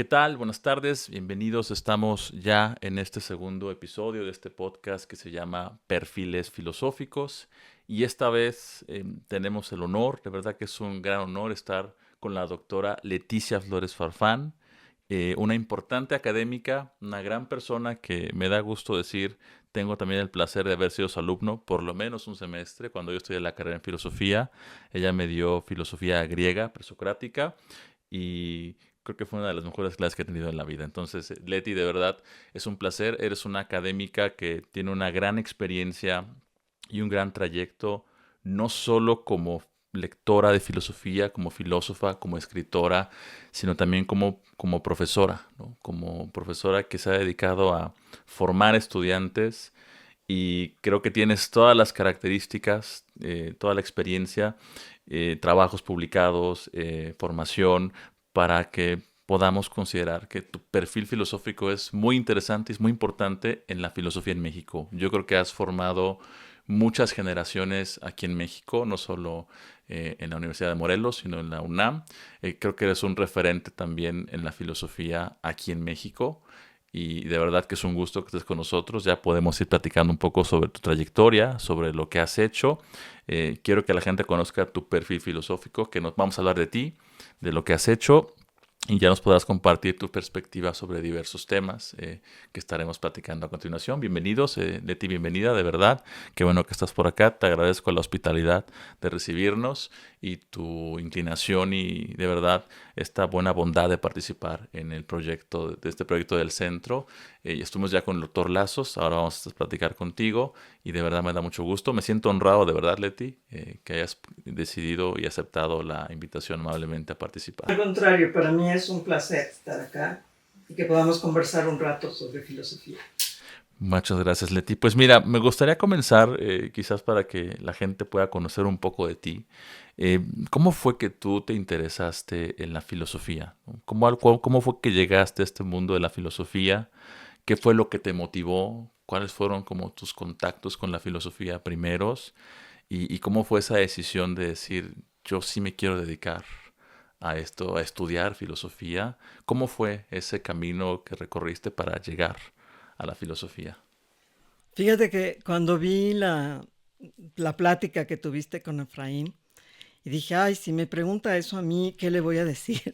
tal? Buenas tardes, bienvenidos. Estamos ya en este segundo episodio de este podcast que se llama Perfiles Filosóficos y esta vez tenemos el honor, de verdad que es un gran honor estar con la doctora Leticia Flores Farfán, una importante académica, una gran persona que me da gusto decir, tengo también el placer de haber sido su alumno por lo menos un semestre cuando yo estudié la carrera en filosofía. Ella me dio filosofía griega, presocrática y creo que fue una de las mejores clases que he tenido en la vida. Entonces, Leti, de verdad, es un placer. Eres una académica que tiene una gran experiencia y un gran trayecto, no solo como lectora de filosofía, como filósofa, como escritora, sino también como profesora, ¿no? Como profesora que se ha dedicado a formar estudiantes y creo que tienes todas las características, toda la experiencia, trabajos publicados, formación, para que podamos considerar que tu perfil filosófico es muy interesante y es muy importante en la filosofía en México. Yo creo que has formado muchas generaciones aquí en México, no solo en la Universidad de Morelos, sino en la UNAM. Creo que eres un referente también en la filosofía aquí en México y de verdad que es un gusto que estés con nosotros. Ya podemos ir platicando un poco sobre tu trayectoria, sobre lo que has hecho. Quiero que la gente conozca tu perfil filosófico, que nos vamos a hablar de ti, de lo que has hecho y ya nos podrás compartir tu perspectiva sobre diversos temas que estaremos platicando a continuación. Bienvenidos, Leti, bienvenida, de verdad. Qué bueno que estás por acá. Te agradezco la hospitalidad de recibirnos y tu inclinación y de verdad esta buena bondad de participar en el proyecto, de este proyecto del centro. Y estuvimos ya con el doctor Lazos, ahora vamos a platicar contigo y de verdad me da mucho gusto. Me siento honrado, de verdad, Leti, que hayas decidido y aceptado la invitación amablemente a participar. Al contrario, para mí es un placer estar acá y que podamos conversar un rato sobre filosofía. Muchas gracias, Leti. Pues mira, me gustaría comenzar, quizás para que la gente pueda conocer un poco de ti. Eh, ¿Cómo fue que tú te interesaste en la filosofía? ¿Cómo fue que llegaste a este mundo de la filosofía? ¿Qué fue lo que te motivó? ¿Cuáles fueron como tus contactos con la filosofía primeros? ¿Y cómo fue esa decisión de decir, yo sí me quiero dedicar a esto, a estudiar filosofía? ¿Cómo fue ese camino que recorriste para llegar a la filosofía? Fíjate que cuando vi la plática que tuviste con Efraín, y dije, ay, si me pregunta eso a mí, ¿qué le voy a decir?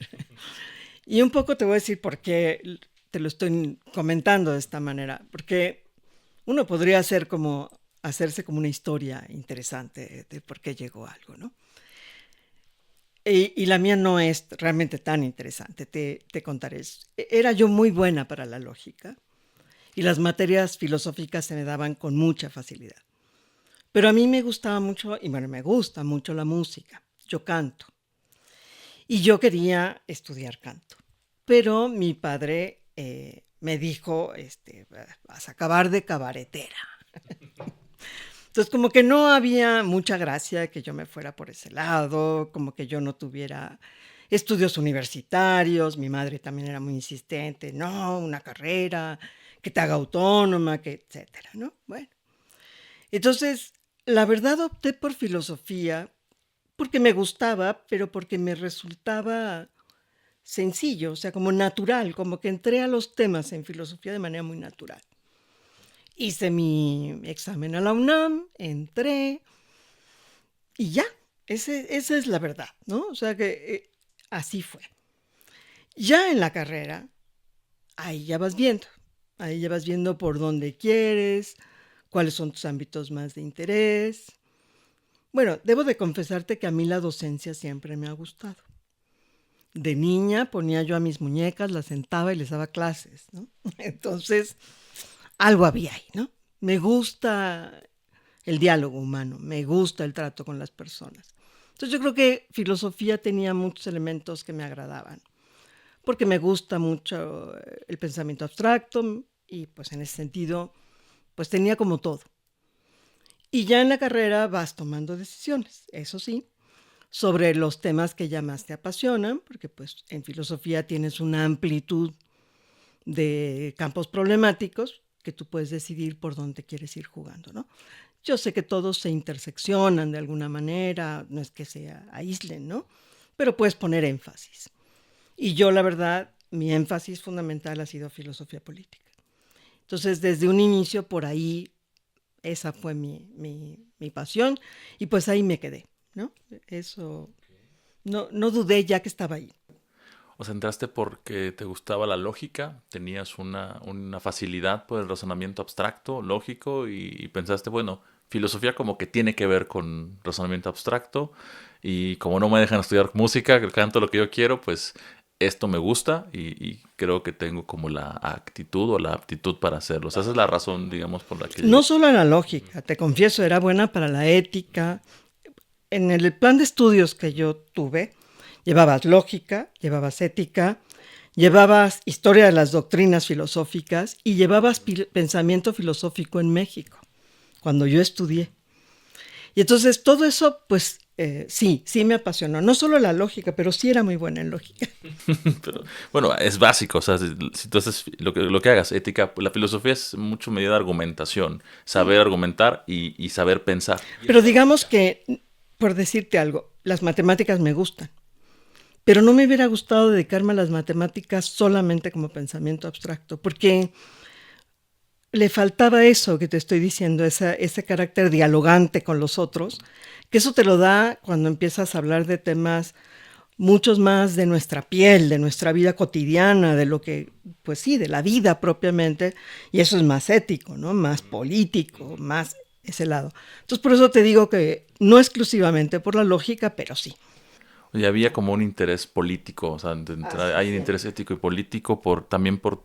Y un poco te voy a decir por qué te lo estoy comentando de esta manera, porque uno podría hacerse como una historia interesante de por qué llegó algo, ¿no? Y la mía no es realmente tan interesante, te contaré. Era yo muy buena para la lógica y las materias filosóficas se me daban con mucha facilidad. Pero a mí me gustaba mucho, y bueno, me gusta mucho la música. Yo canto. Y yo quería estudiar canto. Pero mi padre me dijo, vas a acabar de cabaretera. Entonces, como que no había mucha gracia que yo me fuera por ese lado, como que yo no tuviera estudios universitarios. Mi madre también era muy insistente, no, una carrera, que te haga autónoma, que etcétera, ¿no? Bueno, entonces, la verdad opté por filosofía porque me gustaba, pero porque me resultaba sencillo, o sea, como natural, como que entré a los temas en filosofía de manera muy natural. Hice mi examen a la UNAM, entré y ya, esa es la verdad, ¿no? O sea que así fue. Ya en la carrera, ahí ahí ya vas viendo por dónde quieres, cuáles son tus ámbitos más de interés. Bueno, debo de confesarte que a mí la docencia siempre me ha gustado. De niña ponía yo a mis muñecas, las sentaba y les daba clases, ¿no? Entonces, algo había ahí, ¿no? Me gusta el diálogo humano, me gusta el trato con las personas. Entonces yo creo que filosofía tenía muchos elementos que me agradaban, porque me gusta mucho el pensamiento abstracto y pues en ese sentido, pues tenía como todo. Y ya en la carrera vas tomando decisiones, eso sí, sobre los temas que ya más te apasionan, porque pues en filosofía tienes una amplitud de campos problemáticos que tú puedes decidir por dónde quieres ir jugando, ¿no? Yo sé que todos se interseccionan de alguna manera, no es que se aíslen, ¿no? Pero puedes poner énfasis. Y yo, la verdad, mi énfasis fundamental ha sido filosofía política. Entonces, desde un inicio, por ahí, esa fue mi pasión, y pues ahí me quedé, ¿no? Eso, no dudé ya que estaba ahí. O sea, entraste porque te gustaba la lógica, tenías una facilidad por el razonamiento abstracto, lógico, y pensaste, bueno, filosofía como que tiene que ver con razonamiento abstracto, y como no me dejan estudiar música, que canto lo que yo quiero, pues esto me gusta y creo que tengo como la actitud o la aptitud para hacerlo. O sea, esa es la razón, digamos, por la que No llegué. solo en la lógica, te confieso, era buena para la ética. En el plan de estudios que yo tuve, llevabas lógica, llevabas ética, llevabas historia de las doctrinas filosóficas y llevabas pensamiento filosófico en México, cuando yo estudié. Y entonces todo eso, pues sí me apasionó. No solo la lógica, pero sí era muy buena en lógica. Pero bueno, es básico, o sea, si tú haces lo que hagas, ética, la filosofía es mucho medida de argumentación, saber argumentar y saber pensar. Pero digamos que, por decirte algo, las matemáticas me gustan. Pero no me hubiera gustado dedicarme a las matemáticas solamente como pensamiento abstracto, porque le faltaba eso que te estoy diciendo, ese carácter dialogante con los otros, que eso te lo da cuando empiezas a hablar de temas muchos más de nuestra piel, de nuestra vida cotidiana, de lo que, pues sí, de la vida propiamente, y eso es más ético, ¿no? Más político, más ese lado. Entonces, por eso te digo que no exclusivamente por la lógica, pero sí. Y había como un interés político, o sea, hay un interés ético y político también por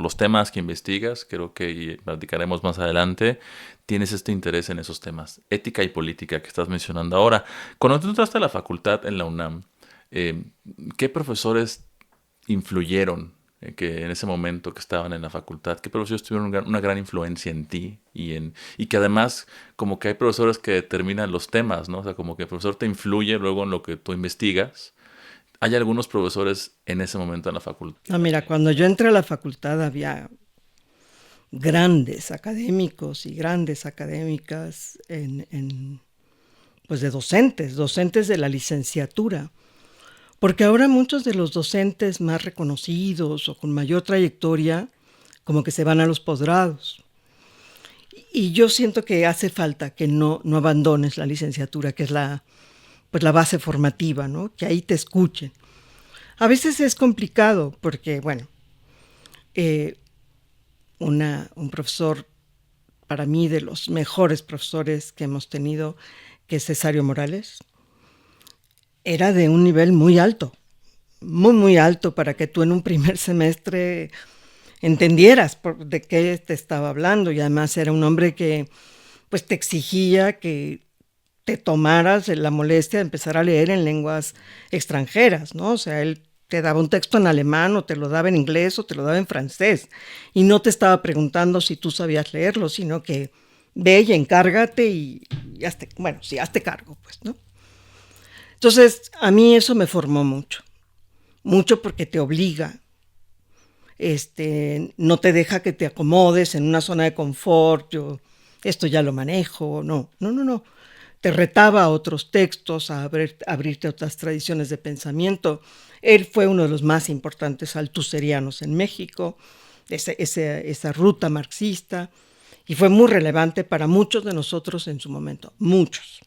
los temas que investigas, creo que platicaremos más adelante, tienes este interés en esos temas, ética y política que estás mencionando ahora. Cuando tú entraste a la facultad en la UNAM, eh, ¿qué profesores influyeron que en ese momento que estaban en la facultad? ¿Qué profesores tuvieron una gran influencia en ti? Y que además como que hay profesores que determinan los temas, ¿no? O sea, como que el profesor te influye luego en lo que tú investigas. Hay algunos profesores en ese momento en la facultad. No, mira, cuando yo entré a la facultad había grandes académicos y grandes académicas pues de docentes de la licenciatura. Porque ahora muchos de los docentes más reconocidos o con mayor trayectoria como que se van a los posgrados. Y yo siento que hace falta que no abandones la licenciatura, que es pues la base formativa, ¿no? Que ahí te escuchen. A veces es complicado porque, bueno, un profesor, para mí, de los mejores profesores que hemos tenido, que es Cesario Morales, era de un nivel muy alto, muy alto, para que tú en un primer semestre entendieras de qué te estaba hablando. Y además era un hombre que pues te exigía que te tomaras la molestia de empezar a leer en lenguas extranjeras, ¿no? O sea, él te daba un texto en alemán o te lo daba en inglés o te lo daba en francés y no te estaba preguntando si tú sabías leerlo, sino que ve y encárgate y hazte, bueno, sí, hazte cargo, pues, ¿no? Entonces, a mí eso me formó mucho porque te obliga, no te deja que te acomodes en una zona de confort, yo esto ya lo manejo, no. Te retaba a otros textos, a abrirte a otras tradiciones de pensamiento. Él fue uno de los más importantes altuserianos en México, esa ruta marxista, y fue muy relevante para muchos de nosotros en su momento, muchos.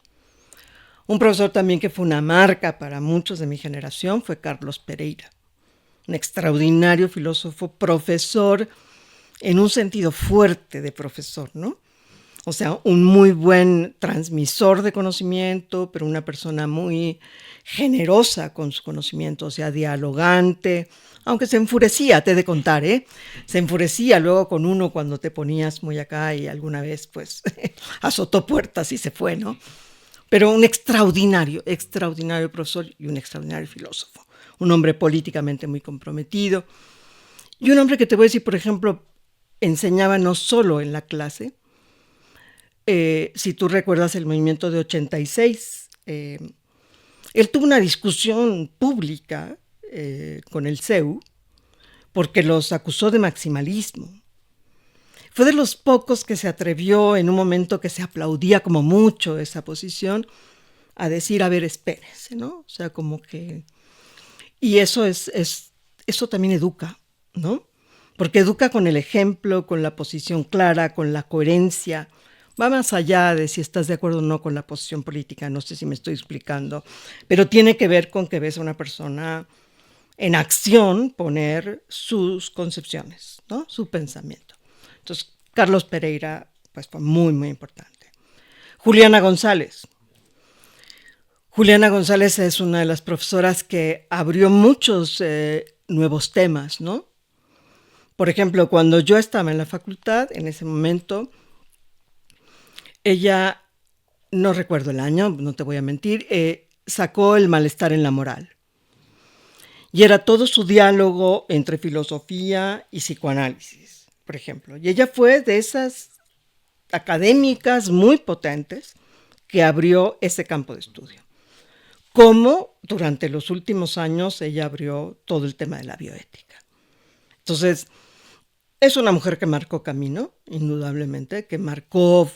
Un profesor también que fue una marca para muchos de mi generación fue Carlos Pereira, un extraordinario filósofo, profesor en un sentido fuerte de profesor, ¿no? O sea, un muy buen transmisor de conocimiento, pero una persona muy generosa con su conocimiento, o sea, dialogante, aunque se enfurecía, te he de contar, ¿eh? Se enfurecía luego con uno cuando te ponías muy acá y alguna vez, pues, azotó puertas y se fue, ¿no? Pero un extraordinario profesor y un extraordinario filósofo. Un hombre políticamente muy comprometido. Y un hombre que te voy a decir, por ejemplo, enseñaba no solo en la clase. Si tú recuerdas el movimiento de 86, él tuvo una discusión pública con el CEU porque los acusó de maximalismo. Fue de los pocos que se atrevió en un momento que se aplaudía como mucho esa posición a decir, a ver, espérense, ¿no? O sea, como que... Y eso es eso también educa, ¿no? Porque educa con el ejemplo, con la posición clara, con la coherencia. Va más allá de si estás de acuerdo o no con la posición política, no sé si me estoy explicando, pero tiene que ver con que ves a una persona en acción poner sus concepciones, ¿no? Su pensamiento. Entonces, Carlos Pereira, pues fue muy, muy importante. Juliana González. Juliana González es una de las profesoras que abrió muchos nuevos temas, ¿no? Por ejemplo, cuando yo estaba en la facultad, en ese momento, ella, no recuerdo el año, no te voy a mentir, sacó El malestar en la moral. Y era todo su diálogo entre filosofía y psicoanálisis, por ejemplo. Y ella fue de esas académicas muy potentes que abrió ese campo de estudio. Como durante los últimos años ella abrió todo el tema de la bioética. Entonces, es una mujer que marcó camino, indudablemente, que marcó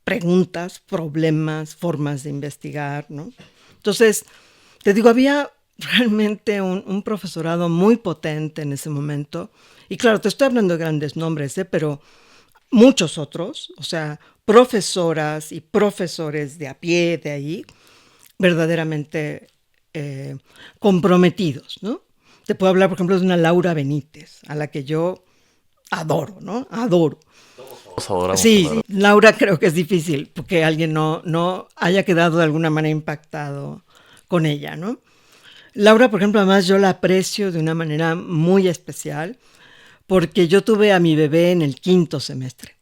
preguntas, problemas, formas de investigar, ¿no? Entonces, te digo, había realmente un profesorado muy potente en ese momento. Y claro, te estoy hablando de grandes nombres, pero muchos otros, o sea, profesoras y profesores de a pie de ahí, verdaderamente comprometidos, ¿no? Te puedo hablar, por ejemplo, de una Laura Benítez, a la que yo adoro, ¿no? Adoro. Todos adoramos, Sí, ¿verdad? Laura creo que es difícil porque alguien no haya quedado de alguna manera impactado con ella, ¿no? Laura, por ejemplo, además yo la aprecio de una manera muy especial porque yo tuve a mi bebé en el 5º semestre.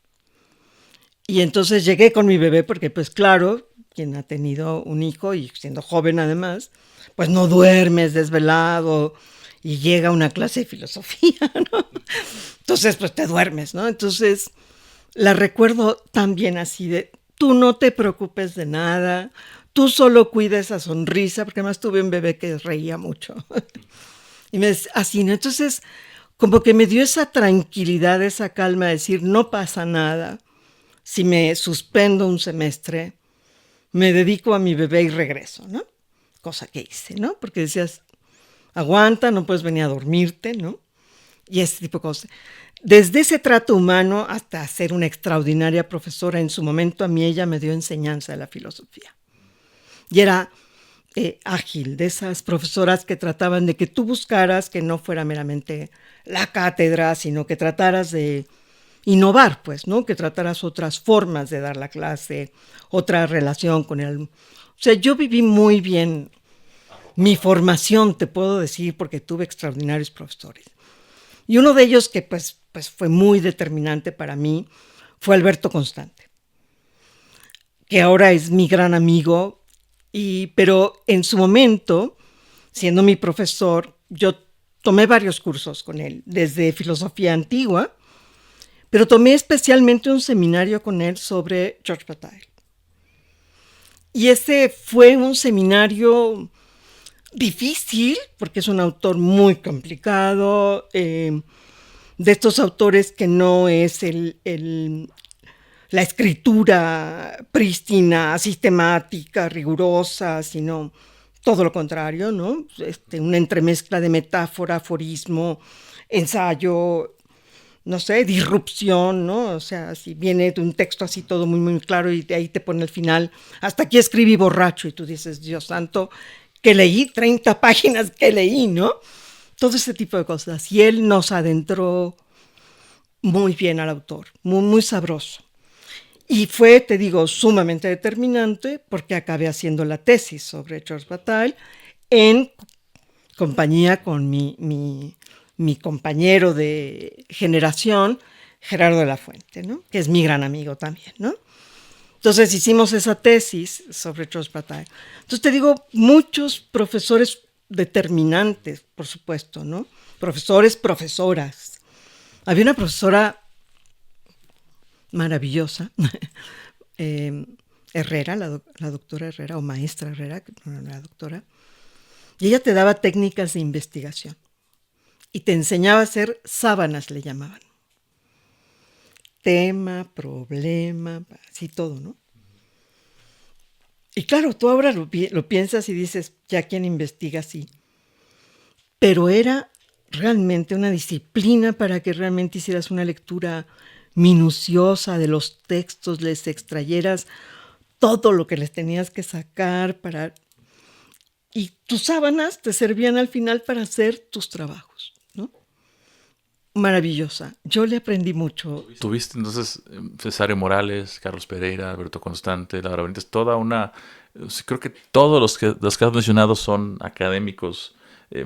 Y entonces llegué con mi bebé porque, pues claro, quien ha tenido un hijo y siendo joven además, pues no duermes desvelado y llega una clase de filosofía, ¿no? Entonces, pues te duermes, ¿no? Entonces, la recuerdo también así de, tú no te preocupes de nada, tú solo cuida esa sonrisa, porque además tuve un bebé que reía mucho. Y me así, ¿no? Entonces, como que me dio esa tranquilidad, esa calma de decir, no pasa nada. Si me suspendo un semestre, me dedico a mi bebé y regreso, ¿no? Cosa que hice, ¿no? Porque decías, aguanta, no puedes venir a dormirte, ¿no? Y ese tipo de cosas. Desde ese trato humano hasta ser una extraordinaria profesora, en su momento a mí ella me dio enseñanza de la filosofía. Y era ágil, de esas profesoras que trataban de que tú buscaras que no fuera meramente la cátedra, sino que trataras de innovar, pues, ¿no? Que trataras otras formas de dar la clase, otra relación con el... O sea, yo viví muy bien mi formación, te puedo decir, porque tuve extraordinarios profesores. Y uno de ellos que pues fue muy determinante para mí fue Alberto Constante, que ahora es mi gran amigo, pero en su momento, siendo mi profesor, yo tomé varios cursos con él, desde filosofía antigua, pero tomé especialmente un seminario con él sobre George Bataille. Y ese fue un seminario difícil, porque es un autor muy complicado, de estos autores que no es la escritura prístina, sistemática, rigurosa, sino todo lo contrario, ¿no? Una entremezcla de metáfora, aforismo, ensayo, no sé, disrupción, ¿no? O sea, si viene de un texto así todo muy, muy claro y de ahí te pone el final, hasta aquí escribí borracho y tú dices, Dios santo, que leí 30 páginas que leí, ¿no? Todo ese tipo de cosas. Y él nos adentró muy bien al autor, muy, muy sabroso. Y fue, te digo, sumamente determinante porque acabé haciendo la tesis sobre George Bataille en compañía con mi compañero de generación, Gerardo de la Fuente, ¿no? Que es mi gran amigo también, ¿no? Entonces hicimos esa tesis sobre George Bataille. Entonces te digo, muchos profesores determinantes, por supuesto, ¿no? Profesores, profesoras. Había una profesora maravillosa, Herrera, la doctora Herrera, o maestra Herrera, no era doctora, y ella te daba técnicas de investigación y te enseñaba a hacer sábanas, le llamaban. Tema, problema, así todo, ¿no? Y claro, tú ahora lo piensas y dices, ya quién investiga así. pero era realmente una disciplina para que realmente hicieras una lectura minuciosa de los textos, les extrayeras todo lo que les tenías que sacar y tus sábanas te servían al final para hacer tus trabajos, ¿no? Maravillosa. Yo le aprendí mucho. Tuviste entonces Cesario Morales, Carlos Pereira, Alberto Constante, Laura Benítez, toda una... Creo que todos los que has mencionado son académicos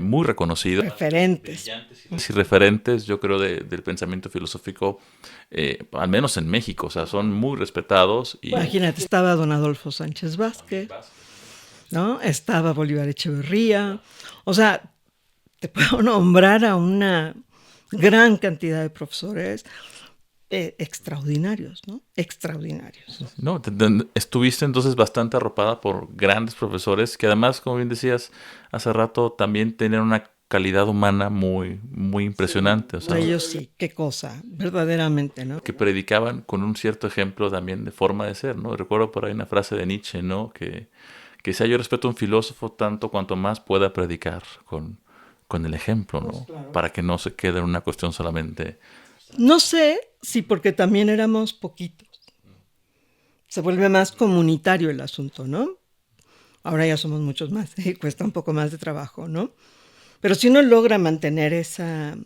muy reconocidos. Referentes. Y referentes, yo creo, del pensamiento filosófico, al menos en México. O sea, son muy respetados. Imagínate, estaba don Adolfo Sánchez Vázquez, ¿no? Estaba Bolívar Echeverría. O sea, te puedo nombrar a una gran cantidad de profesores extraordinarios, ¿no? Extraordinarios. No, estuviste entonces bastante arropada por grandes profesores que además, como bien decías hace rato, también tenían una calidad humana muy, muy impresionante. O sea, ellos sí, qué cosa, verdaderamente, ¿no? Que predicaban con un cierto ejemplo también de forma de ser, ¿no? Recuerdo por ahí una frase de Nietzsche, ¿no? Que decía, yo respeto a un filósofo tanto cuanto más pueda predicar con el ejemplo, ¿no? Pues claro. Para que no se quede en una cuestión solamente... No sé si porque también éramos poquitos. Se vuelve más comunitario el asunto, ¿no? Ahora ya somos muchos más, cuesta un poco más de trabajo, ¿no? Pero si uno logra mantener esa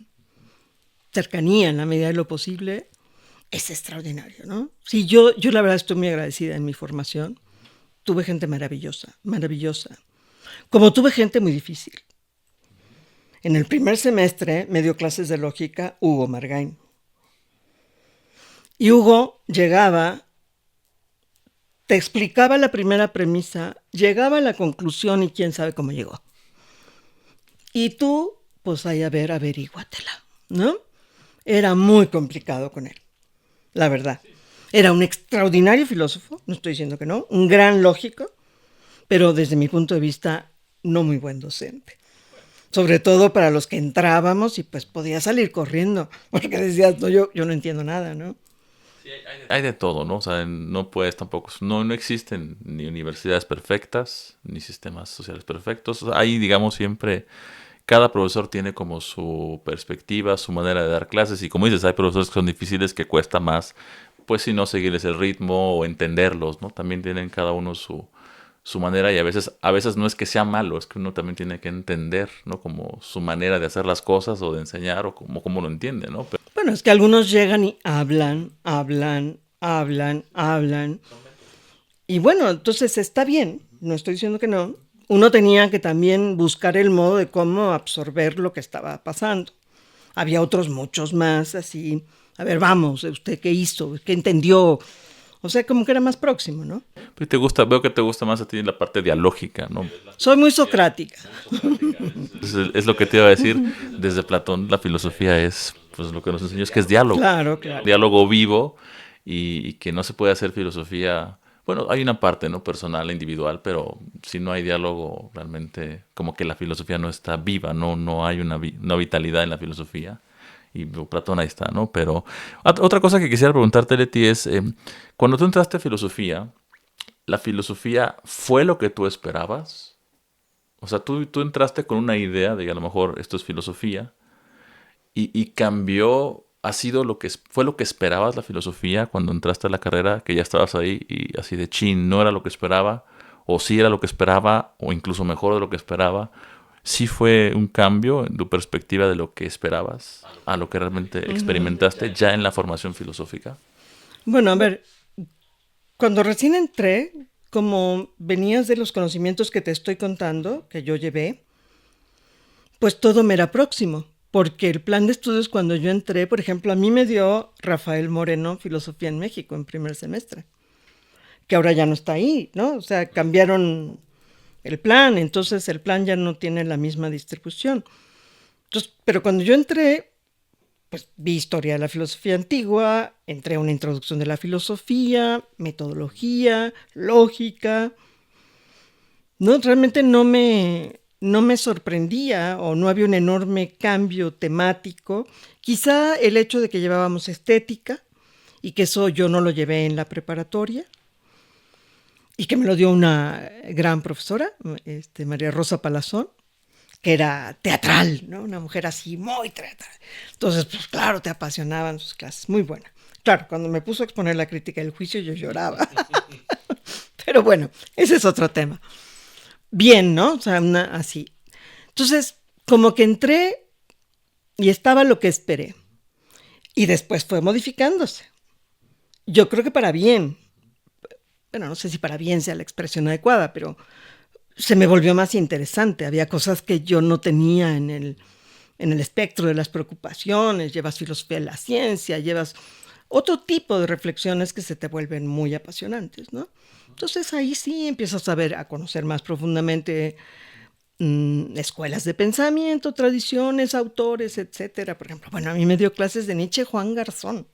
cercanía en la medida de lo posible, es extraordinario, ¿no? Sí, yo la verdad estoy muy agradecida en mi formación. Tuve gente maravillosa, maravillosa. Como tuve gente muy difícil. En el primer semestre me dio clases de lógica Hugo Margain. Y Hugo llegaba, te explicaba la primera premisa, llegaba a la conclusión y quién sabe cómo llegó. Y tú, pues ahí a ver, averíguatela, ¿no? Era muy complicado con él, la verdad. Era un extraordinario filósofo, no estoy diciendo que no, un gran lógico, pero desde mi punto de vista, no muy buen docente. Sobre todo para los que entrábamos y pues podía salir corriendo, porque decías, no, yo no entiendo nada, ¿no? Sí, hay de todo, ¿no? O sea, no puedes tampoco, no existen ni universidades perfectas, ni sistemas sociales perfectos. O sea, hay, digamos, siempre, cada profesor tiene como su perspectiva, su manera de dar clases, y como dices, hay profesores que son difíciles, que cuesta más, pues si no seguirles el ritmo o entenderlos, ¿no? También tienen cada uno su manera, y a veces no es que sea malo, es que uno también tiene que entender, ¿no? Como su manera de hacer las cosas o de enseñar o cómo lo entiende, ¿no? Pero... Bueno, es que algunos llegan y hablan. Y bueno, entonces está bien, no estoy diciendo que no. Uno tenía que también buscar el modo de cómo absorber lo que estaba pasando. Había otros muchos más así, a ver, vamos, ¿usted qué hizo? ¿Qué entendió? O sea, como que era más próximo, ¿no? Pero veo que te gusta más a ti la parte dialógica, ¿no? Soy muy socrática. Es lo que te iba a decir. Desde Platón, la filosofía es, pues lo que nos enseñó es que es diálogo. Claro. Diálogo vivo y que no se puede hacer filosofía... Bueno, hay una parte, ¿no? Personal, individual, pero si no hay diálogo, realmente como que la filosofía no está viva, no hay una vitalidad en la filosofía. Y Platón ahí está, ¿no? Pero otra cosa que quisiera preguntarte, Leti, es, cuando tú entraste a filosofía, ¿la filosofía fue lo que tú esperabas? O sea, tú entraste con una idea de que a lo mejor esto es filosofía y cambió, fue lo que esperabas la filosofía cuando entraste a la carrera, que ya estabas ahí y así de chin, no era lo que esperaba, o sí era lo que esperaba, o incluso mejor de lo que esperaba. ¿Sí fue un cambio en tu perspectiva de lo que esperabas a lo que realmente experimentaste ya en la formación filosófica? Bueno, a ver, cuando recién entré, como venías de los conocimientos que te estoy contando, que yo llevé, pues todo me era próximo, porque el plan de estudios cuando yo entré, por ejemplo, a mí me dio Rafael Moreno Filosofía en México en primer semestre, que ahora ya no está ahí, ¿no? O sea, cambiaron el plan, entonces el plan ya no tiene la misma distribución. Entonces, pero cuando yo entré, pues vi historia de la filosofía antigua, entré a una introducción de la filosofía, metodología, lógica. No, realmente no me sorprendía o no había un enorme cambio temático. Quizá el hecho de que llevábamos estética y que eso yo no lo llevé en la preparatoria y que me lo dio una gran profesora, María Rosa Palazón, que era teatral, ¿no? Una mujer así muy teatral. Entonces, pues claro, te apasionaban sus clases, muy buena. Claro, cuando me puso a exponer la crítica del juicio yo lloraba. Pero bueno, ese es otro tema. Bien, ¿no? O sea, así. Entonces, como que entré y estaba lo que esperé. Y después fue modificándose. Yo creo que para bien. Bueno, no sé si para bien sea la expresión adecuada, pero se me volvió más interesante. Había cosas que yo no tenía en el espectro de las preocupaciones. Llevas filosofía de la ciencia, llevas otro tipo de reflexiones que se te vuelven muy apasionantes, ¿no? Entonces ahí sí empiezas a conocer más profundamente escuelas de pensamiento, tradiciones, autores, etcétera. Por ejemplo, bueno, a mí me dio clases de Nietzsche Juan Garzón.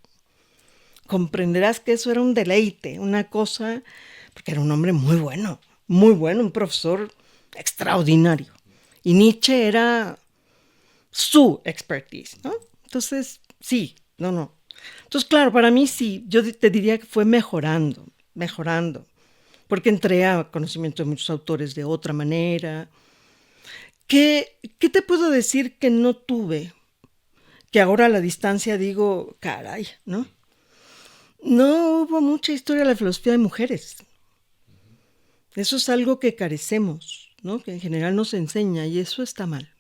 Comprenderás que eso era un deleite, una cosa, porque era un hombre muy bueno, un profesor extraordinario. Y Nietzsche era su expertise, ¿no? Entonces, sí, no. Entonces, claro, para mí sí, yo te diría que fue mejorando, porque entré a conocimiento de muchos autores de otra manera. ¿Qué te puedo decir que no tuve? Que ahora a la distancia digo, caray, ¿no? No hubo mucha historia de la filosofía de mujeres. Eso es algo que carecemos, ¿no? Que en general no se enseña y eso está mal.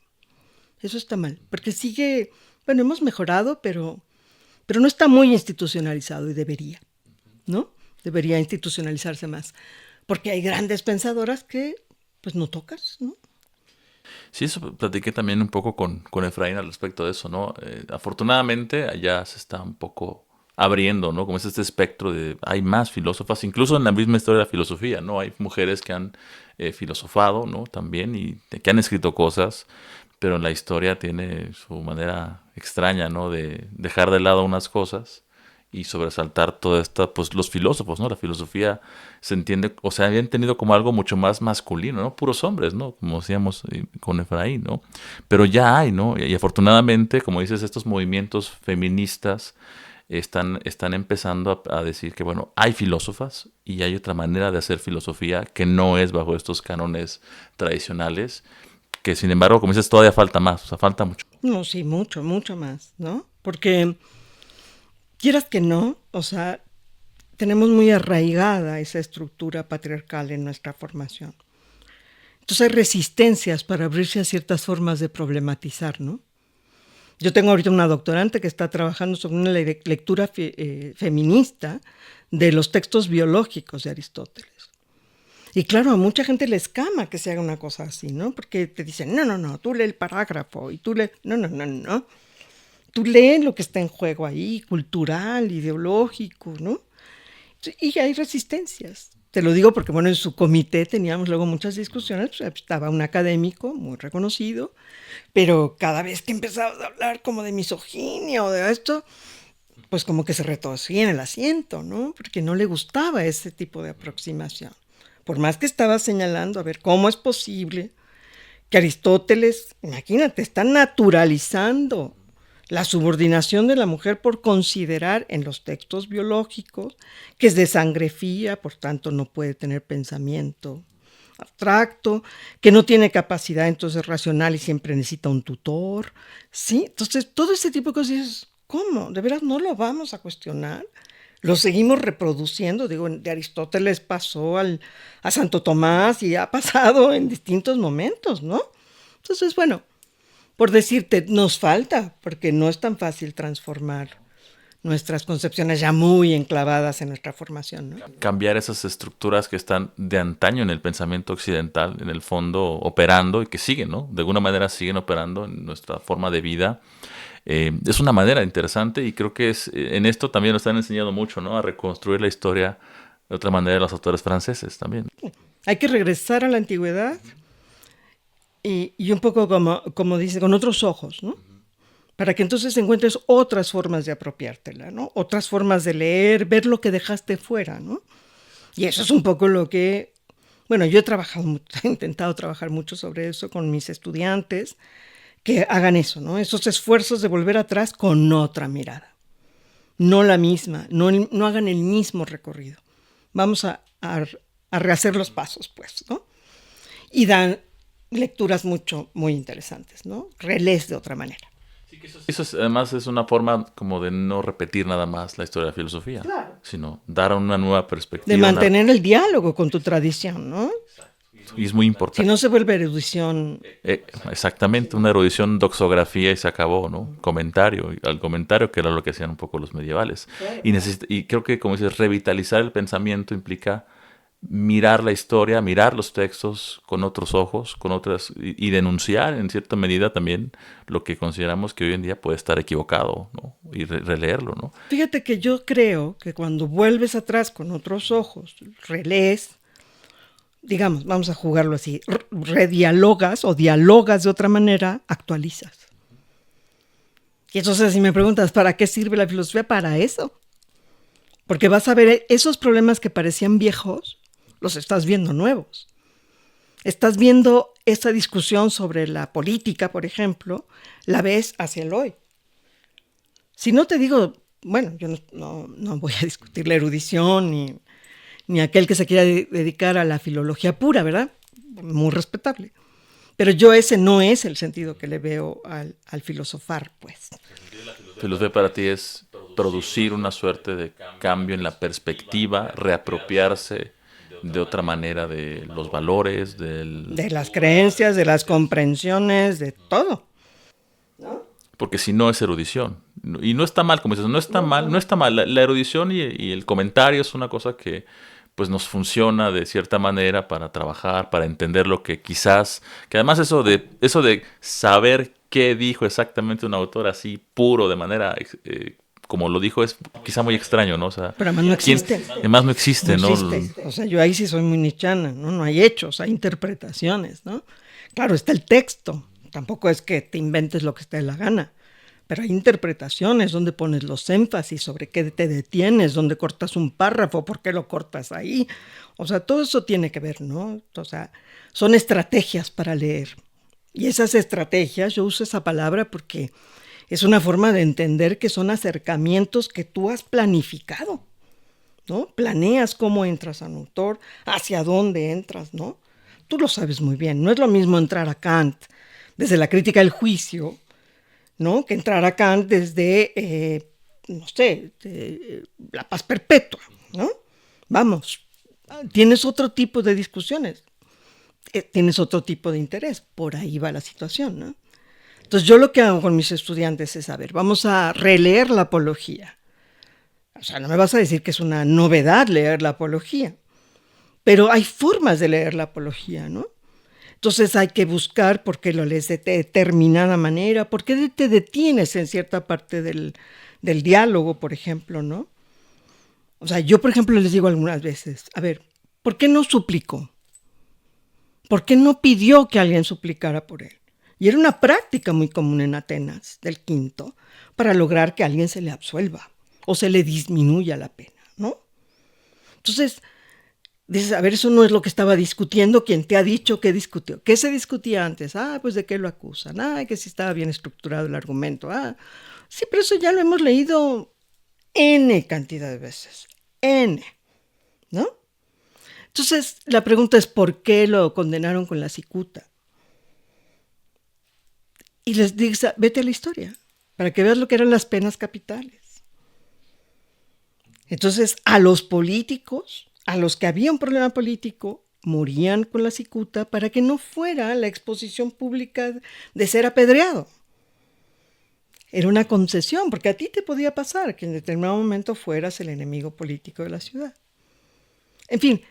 Eso está mal, porque sigue, bueno, hemos mejorado, pero no está muy institucionalizado y debería, ¿no? Debería institucionalizarse más, porque hay grandes pensadoras que pues no tocas, ¿no? Sí, eso platiqué también un poco con Efraín al respecto de eso, ¿no? Afortunadamente allá se está un poco abriendo, ¿no? Como es este espectro de, hay más filósofas, incluso en la misma historia de la filosofía, ¿no? Hay mujeres que han filosofado, ¿no? También y que han escrito cosas, pero la historia tiene su manera extraña, ¿no? De dejar de lado unas cosas y sobresaltar toda esta, pues los filósofos, ¿no? La filosofía se entiende, o sea, había entendido como algo mucho más masculino, ¿no? Puros hombres, ¿no? Como decíamos con Efraín, ¿no? Pero ya hay, ¿no? Y afortunadamente, como dices, estos movimientos feministas están empezando a decir que, bueno, hay filósofas y hay otra manera de hacer filosofía que no es bajo estos cánones tradicionales, que sin embargo, como dices, todavía falta más, o sea, falta mucho. No, sí, mucho más, ¿no? Porque quieras que no, o sea, tenemos muy arraigada esa estructura patriarcal en nuestra formación. Entonces hay resistencias para abrirse a ciertas formas de problematizar, ¿no? Yo tengo ahorita una doctorante que está trabajando sobre una lectura feminista de los textos biológicos de Aristóteles. Y claro, a mucha gente le escama que se haga una cosa así, ¿no? Porque te dicen, no, tú lee el parágrafo y tú lee, no. Tú lees lo que está en juego ahí, cultural, ideológico, ¿no? Y hay resistencias. Te lo digo porque, bueno, en su comité teníamos luego muchas discusiones, pues, estaba un académico muy reconocido, pero cada vez que empezaba a hablar como de misoginia o de esto, pues como que se retorcía en el asiento, ¿no? Porque no le gustaba ese tipo de aproximación. Por más que estaba señalando, a ver, ¿cómo es posible que Aristóteles, imagínate, está naturalizando la subordinación de la mujer por considerar en los textos biológicos que es de sangre fría, por tanto no puede tener pensamiento abstracto, que no tiene capacidad entonces racional y siempre necesita un tutor, ¿sí? Entonces todo ese tipo de cosas dices, ¿cómo? ¿De veras no lo vamos a cuestionar? Lo seguimos reproduciendo, digo, de Aristóteles pasó a Santo Tomás y ha pasado en distintos momentos, ¿no? Entonces, bueno, por decirte, nos falta, porque no es tan fácil transformar nuestras concepciones ya muy enclavadas en nuestra formación, ¿no? Cambiar esas estructuras que están de antaño en el pensamiento occidental, en el fondo operando y que siguen, ¿no? De alguna manera siguen operando en nuestra forma de vida. Es una manera interesante y creo que en esto también nos han enseñado mucho, ¿no? A reconstruir la historia de otra manera de los autores franceses también. Hay que regresar a la antigüedad y un poco como dice, con otros ojos, ¿no? Para que entonces encuentres otras formas de apropiártela, ¿no? Otras formas de leer, ver lo que dejaste fuera, ¿no? Y eso es un poco lo que, bueno, yo he intentado trabajar mucho sobre eso con mis estudiantes, que hagan eso, ¿no? Esos esfuerzos de volver atrás con otra mirada. No la misma, no hagan el mismo recorrido. Vamos a rehacer los pasos, pues, ¿no? Y lecturas muy interesantes, ¿no? Relees de otra manera. Además es una forma como de no repetir nada más la historia de la filosofía, Claro. sino dar una nueva perspectiva. De mantener el diálogo con tu tradición, ¿no? Y es muy Si importante. no se vuelve erudición. Exactamente, una erudición, doxografía y se acabó, ¿no? Comentario, al comentario, que era lo que hacían un poco los medievales. Y creo que, como dices, revitalizar el pensamiento implica mirar la historia, mirar los textos con otros ojos, con otras, y denunciar en cierta medida también lo que consideramos que hoy en día puede estar equivocado, ¿no? Y releerlo, ¿no? Fíjate que yo creo que cuando vuelves atrás con otros ojos, relees, digamos, vamos a jugarlo así, redialogas o dialogas de otra manera, actualizas. Y entonces si me preguntas, ¿para qué sirve la filosofía? Para eso. Porque vas a ver esos problemas que parecían viejos, los estás viendo nuevos. Estás viendo esta discusión sobre la política, por ejemplo, la ves hacia el hoy. Si no te digo, bueno, yo no voy a discutir la erudición ni aquel que se quiera dedicar a la filología pura, ¿verdad? Muy respetable. Pero yo ese no es el sentido que le veo al filosofar, pues. Filosofía para ti es producir una suerte de cambio en la perspectiva, reapropiarse de otra manera de los valores, de las creencias, de las comprensiones, de todo. ¿No? Porque si no es erudición. Y no está mal, como dices, no está mal. La erudición y el comentario es una cosa que pues nos funciona de cierta manera para trabajar, para entender lo que quizás, que además eso de saber qué dijo exactamente un autor así puro, de manera como lo dijo, es quizá muy extraño, ¿no? O sea, pero además no existe. Además no existe, ¿no? O sea, yo ahí sí soy muy nichana, ¿no? No hay hechos, hay interpretaciones, ¿no? Claro, está el texto, tampoco es que te inventes lo que te dé la gana, pero hay interpretaciones, donde pones los énfasis, sobre qué te detienes, donde cortas un párrafo, por qué lo cortas ahí. O sea, todo eso tiene que ver, ¿no? O sea, son estrategias para leer. Y esas estrategias, yo uso esa palabra porque es una forma de entender que son acercamientos que tú has planificado, ¿no? Planeas cómo entras a un autor, hacia dónde entras, ¿no? Tú lo sabes muy bien. No es lo mismo entrar a Kant desde la crítica del juicio, ¿no? Que entrar a Kant desde, no sé, la paz perpetua, ¿no? Vamos, tienes otro tipo de discusiones, tienes otro tipo de interés, por ahí va la situación, ¿no? Entonces yo lo que hago con mis estudiantes es, a ver, vamos a releer la apología. O sea, no me vas a decir que es una novedad leer la apología, pero hay formas de leer la apología, ¿no? Entonces hay que buscar por qué lo lees de determinada manera, por qué te detienes en cierta parte del diálogo, por ejemplo, ¿no? O sea, yo, por ejemplo, les digo algunas veces, a ver, ¿por qué no suplicó? ¿Por qué no pidió que alguien suplicara por él? Y era una práctica muy común en Atenas, del quinto, para lograr que a alguien se le absuelva o se le disminuya la pena, ¿no? Entonces, dices, a ver, eso no es lo que estaba discutiendo. ¿Quién te ha dicho que discutió? ¿Qué se discutía antes? Pues de qué lo acusan. Que si estaba bien estructurado el argumento. Sí, pero eso ya lo hemos leído N cantidad de veces. N, ¿no? Entonces, la pregunta es, ¿por qué lo condenaron con la cicuta? Y les dices, vete a la historia, para que veas lo que eran las penas capitales. Entonces, a los políticos, a los que había un problema político, morían con la cicuta para que no fuera la exposición pública de ser apedreado. Era una concesión, porque a ti te podía pasar que en determinado momento fueras el enemigo político de la ciudad. En fin,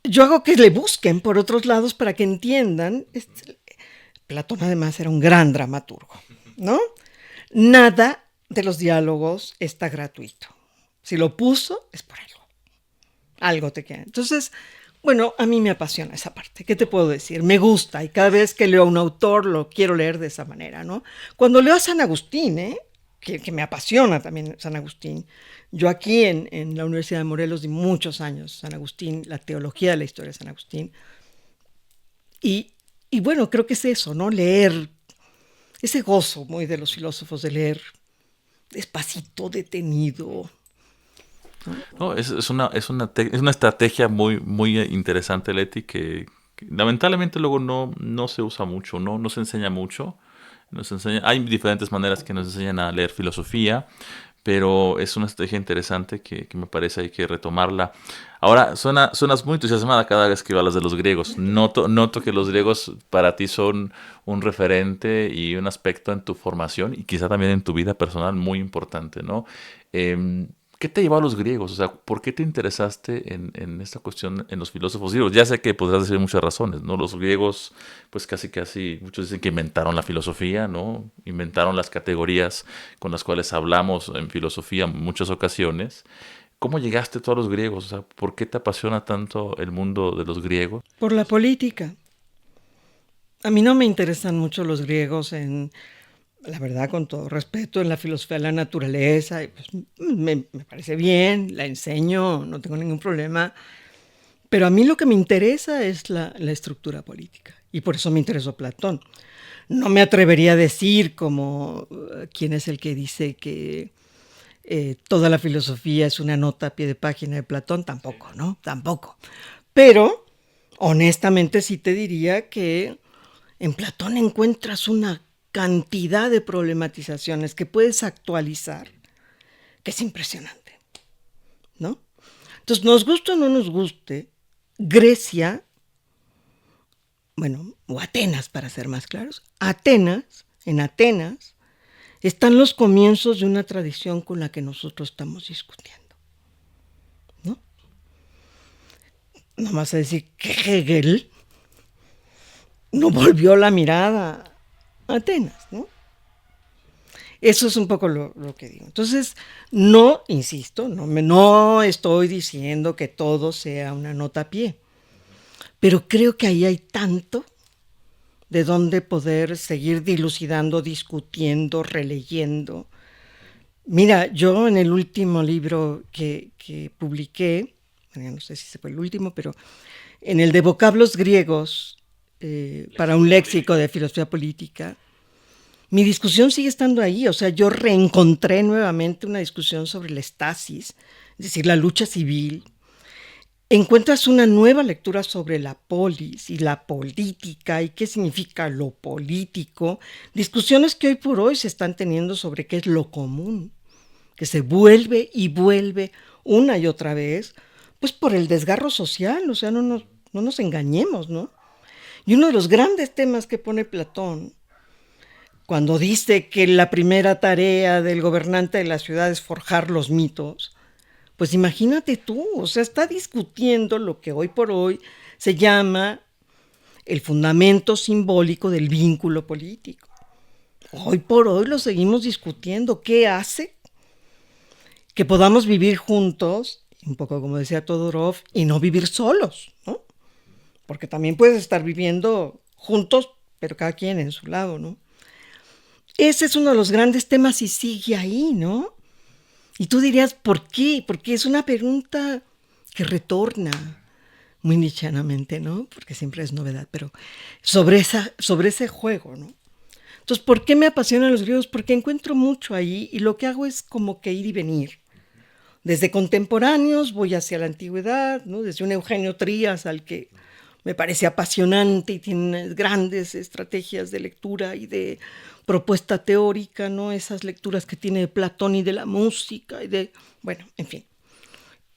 yo hago que le busquen por otros lados para que entiendan. Platón además era un gran dramaturgo, ¿no? Nada de los diálogos está gratuito. Si lo puso, es por algo. Algo te queda. Entonces, bueno, a mí me apasiona esa parte. ¿Qué te puedo decir? Me gusta, y cada vez que leo a un autor lo quiero leer de esa manera, ¿no? Cuando leo a San Agustín, que me apasiona también San Agustín. Yo aquí en la Universidad de Morelos di muchos años San Agustín, la teología de la historia de San Agustín. Y bueno, creo que es eso, ¿no? Leer, ese gozo muy de los filósofos de leer despacito, detenido. No, es una estrategia muy, muy interesante, Leti, que que lamentablemente luego no se usa mucho, no se enseña mucho. Hay diferentes maneras que nos enseñan a leer filosofía, pero es una estrategia interesante que me parece hay que retomarla. Ahora, suenas muy entusiasmada cada vez que hablas de los griegos. Noto que los griegos para ti son un referente y un aspecto en tu formación y quizá también en tu vida personal muy importante, ¿no? Em, ¿Qué te llevó a los griegos? O sea, ¿por qué te interesaste en esta cuestión, en los filósofos griegos? Ya sé que podrás decir muchas razones, ¿no? Los griegos, pues casi, muchos dicen que inventaron la filosofía, ¿no? Inventaron las categorías con las cuales hablamos en filosofía en muchas ocasiones. ¿Cómo llegaste tú a los griegos? O sea, ¿por qué te apasiona tanto el mundo de los griegos? Por la política. A mí no me interesan mucho los griegos en, la verdad, con todo respeto, en la filosofía de la naturaleza. Y pues, me parece bien, la enseño, no tengo ningún problema. Pero a mí lo que me interesa es la estructura política. Y por eso me interesó Platón. No me atrevería a decir como quién es el que dice que toda la filosofía es una nota a pie de página de Platón. Tampoco, ¿no? Tampoco. Pero, honestamente, sí te diría que en Platón encuentras una cantidad de problematizaciones que puedes actualizar, que es impresionante, ¿no? Entonces, nos guste o no nos guste, Grecia, bueno, o Atenas para ser más claros, en Atenas, están los comienzos de una tradición con la que nosotros estamos discutiendo, ¿no? No vas a decir que Hegel no volvió la mirada a Atenas, ¿no? Eso es un poco lo que digo. Entonces, no, insisto, no estoy diciendo que todo sea una nota a pie, pero creo que ahí hay tanto de dónde poder seguir dilucidando, discutiendo, releyendo. Mira, yo en el último libro que publiqué, no sé si fue el último, pero en el de vocablos griegos para un léxico de filosofía política, mi discusión sigue estando ahí. O sea, yo reencontré nuevamente una discusión sobre la estasis, es decir, la lucha civil. Encuentras una nueva lectura sobre la polis y la política y qué significa lo político. Discusiones que hoy por hoy se están teniendo sobre qué es lo común, que se vuelve y vuelve una y otra vez, pues por el desgarro social. O sea, no nos engañemos, ¿no? Y uno de los grandes temas que pone Platón, cuando dice que la primera tarea del gobernante de la ciudad es forjar los mitos, pues imagínate tú, o sea, está discutiendo lo que hoy por hoy se llama el fundamento simbólico del vínculo político. Hoy por hoy lo seguimos discutiendo. ¿Qué hace que podamos vivir juntos, un poco como decía Todorov, y no vivir solos, ¿no? Porque también puedes estar viviendo juntos, pero cada quien en su lado, ¿no? Ese es uno de los grandes temas y sigue ahí, ¿no? Y tú dirías, ¿por qué? Porque es una pregunta que retorna muy nietzscheanamente, ¿no? Porque siempre es novedad, pero sobre ese juego, ¿no? Entonces, ¿por qué me apasionan los griegos? Porque encuentro mucho ahí y lo que hago es como que ir y venir. Desde contemporáneos voy hacia la antigüedad, ¿no? Desde un Eugenio Trías al que me parece apasionante y tiene grandes estrategias de lectura y de propuesta teórica, ¿no? Esas lecturas que tiene de Platón y de la música y de, bueno, en fin.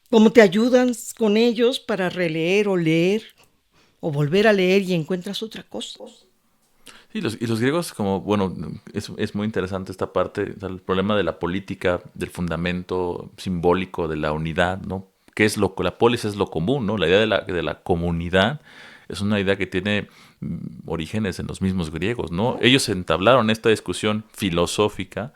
¿Cómo te ayudan con ellos para releer o leer o volver a leer y encuentras otra cosa? Sí, y los griegos, como, bueno, es muy interesante esta parte, o sea, el problema de la política, del fundamento simbólico de la unidad, ¿no? ¿Qué es la polis es lo común, ¿no? La idea de la comunidad es una idea que tiene orígenes en los mismos griegos, ¿no? Ellos entablaron esta discusión filosófica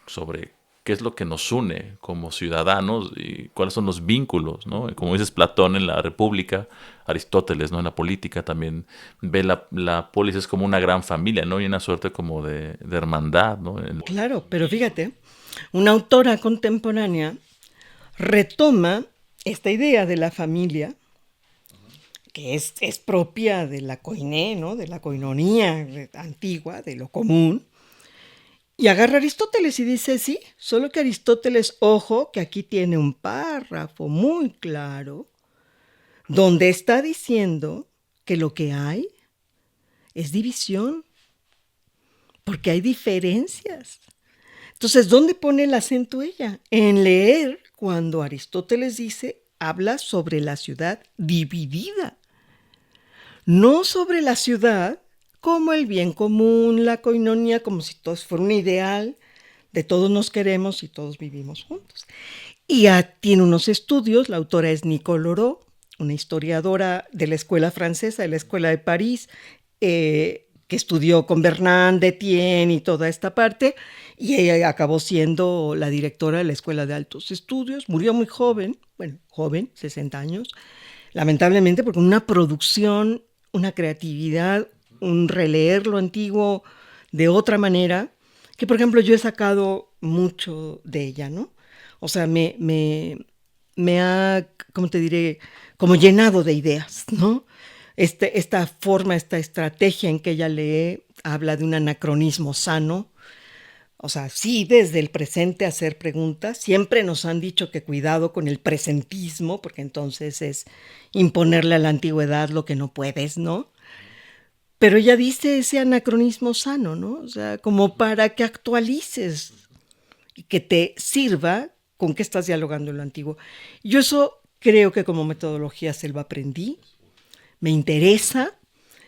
sobre qué es lo que nos une como ciudadanos y cuáles son los vínculos, ¿no? Como dices Platón en la República, Aristóteles, ¿no? En la política también ve la polis es como una gran familia, ¿no? Y una suerte como de hermandad, ¿no? Claro, pero fíjate, una autora contemporánea retoma esta idea de la familia, que es propia de la koiné, ¿no? De la koinonía antigua, de lo común, y agarra a Aristóteles y dice, sí, solo que Aristóteles, ojo, que aquí tiene un párrafo muy claro, donde está diciendo que lo que hay es división, porque hay diferencias. Entonces, ¿dónde pone el acento ella? En leer cuando Aristóteles dice, habla sobre la ciudad dividida, no sobre la ciudad como el bien común, la koinonia, como si todo fuera un ideal, de todos nos queremos y todos vivimos juntos. Y tiene unos estudios, la autora es Nicole Laurent, una historiadora de la escuela francesa, de la escuela de París, que estudió con Bernard, Detienne y toda esta parte, y ella acabó siendo la directora de la Escuela de Altos Estudios. Murió muy joven, bueno, joven, 60 años, lamentablemente, porque una producción, una creatividad, un releer lo antiguo de otra manera, que por ejemplo yo he sacado mucho de ella, ¿no? O sea, me ha, ¿cómo te diré? Como llenado de ideas, ¿no? Esta forma, esta estrategia en que ella lee, habla de un anacronismo sano. O sea, sí, desde el presente hacer preguntas. Siempre nos han dicho que cuidado con el presentismo, porque entonces es imponerle a la antigüedad lo que no puedes, ¿no? Pero ella dice ese anacronismo sano, ¿no? O sea, como para que actualices y que te sirva con qué estás dialogando en lo antiguo. Yo eso creo que como metodología se lo aprendí, me interesa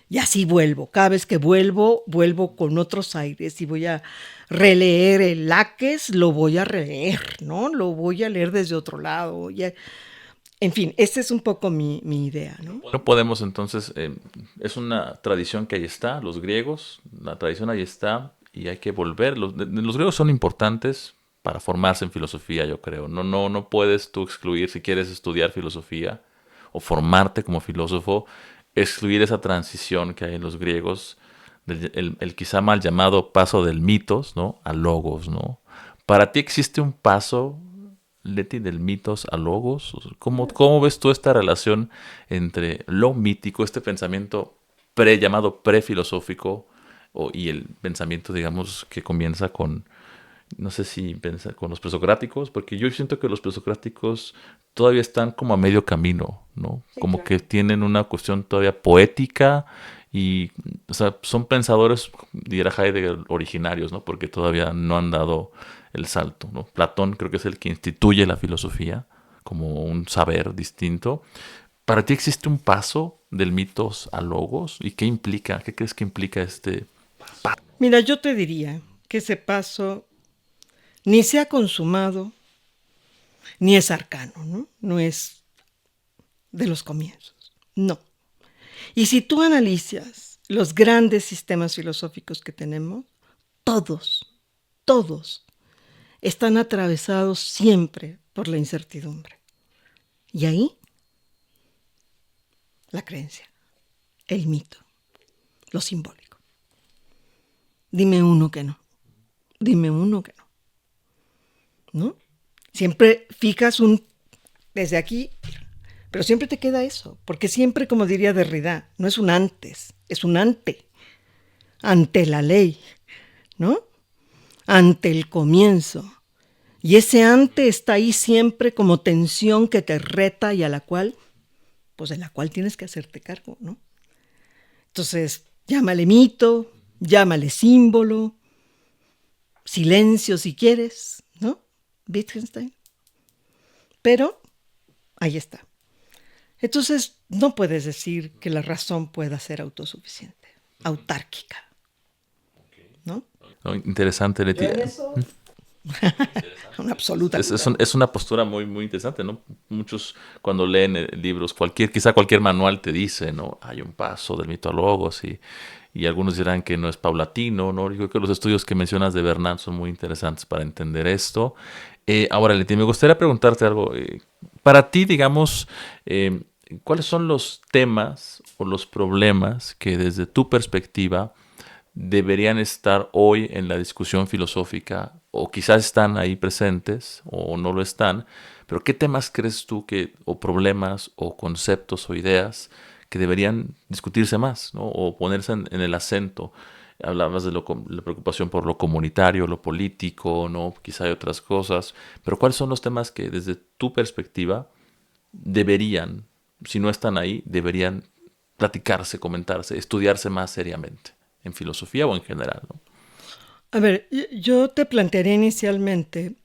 y así vuelvo. Cada vez que vuelvo, vuelvo con otros aires y voy a releer el Laques, lo voy a releer, ¿no? Lo voy a leer desde otro lado. En fin, esta es un poco mi idea, ¿no? No podemos entonces, es una tradición que ahí está, los griegos, la tradición ahí está y hay que volver. Los griegos son importantes para formarse en filosofía, yo creo. No puedes tú excluir, si quieres estudiar filosofía o formarte como filósofo, excluir esa transición que hay en los griegos, el quizá mal llamado paso del mitos, ¿no? A logos, ¿no? ¿Para ti existe un paso, Leti, del mitos a logos? ¿Cómo ves tú esta relación entre lo mítico, este pensamiento llamado prefilosófico, y el pensamiento, digamos, que comienza con, no sé si con los presocráticos, porque yo siento que los presocráticos todavía están como a medio camino, ¿no? Sí, Como claro. que tienen una cuestión todavía poética y, o sea, son pensadores, diría Heidegger, originarios, ¿no? Porque todavía no han dado el salto, ¿no? Platón creo que es el que instituye la filosofía como un saber distinto. ¿Para ti existe un paso del mitos a logos? ¿Y qué implica? ¿Qué crees que implica este paso? Mira, yo te diría que ese paso ni se ha consumado, ni es arcano, ¿no? No es de los comienzos, no. Y si tú analizas los grandes sistemas filosóficos que tenemos, todos están atravesados siempre por la incertidumbre. Y ahí, la creencia, el mito, lo simbólico. Dime uno que no. Dime uno que no. ¿No? Siempre fijas desde aquí, pero siempre te queda eso, porque siempre, como diría Derrida, no es un antes, es un ante la ley, ¿no? Ante el comienzo. Y ese ante está ahí siempre como tensión que te reta y a la cual, pues de la cual tienes que hacerte cargo, ¿no? Entonces, llámale mito, llámale símbolo, silencio si quieres, ¿no? Wittgenstein. Pero ahí está. Entonces, no puedes decir que la razón pueda ser autosuficiente, autárquica, ¿no? No, interesante, Yo Leti. en eso, una absoluta duda. Es una postura muy, muy interesante, ¿no? Muchos cuando leen libros, quizá cualquier manual te dice, ¿no? Hay un paso del mito a logos y algunos dirán que no es paulatino, ¿no? Yo creo que los estudios que mencionas de Bernard son muy interesantes para entender esto. Ahora, Leti, me gustaría preguntarte algo. Para ti, digamos, ¿cuáles son los temas o los problemas que desde tu perspectiva deberían estar hoy en la discusión filosófica, o quizás están ahí presentes o no lo están, pero qué temas crees tú o problemas o conceptos o ideas que deberían discutirse más, ¿no? O ponerse en el acento? Hablabas de la preocupación por lo comunitario, lo político, ¿no? Quizá hay otras cosas, pero ¿cuáles son los temas que desde tu perspectiva deberían, si no están ahí, deberían platicarse, comentarse, estudiarse más seriamente en filosofía o en general, ¿no? A ver, yo te plantearía inicialmente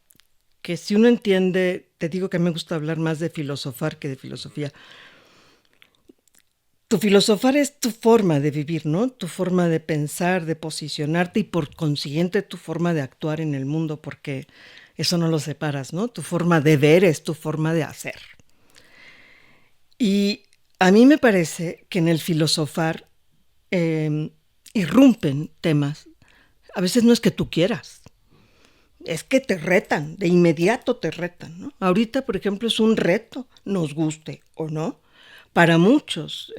que si uno entiende, te digo que me gusta hablar más de filosofar que de filosofía. Tu filosofar es tu forma de vivir, ¿no? Tu forma de pensar, de posicionarte y por consiguiente tu forma de actuar en el mundo, porque eso no lo separas, ¿no? Tu forma de ver es tu forma de hacer. Y a mí me parece que en el filosofar irrumpen temas. A veces no es que tú quieras, es que te retan, de inmediato te retan, ¿no? Ahorita, por ejemplo, es un reto, nos guste o no. Para muchos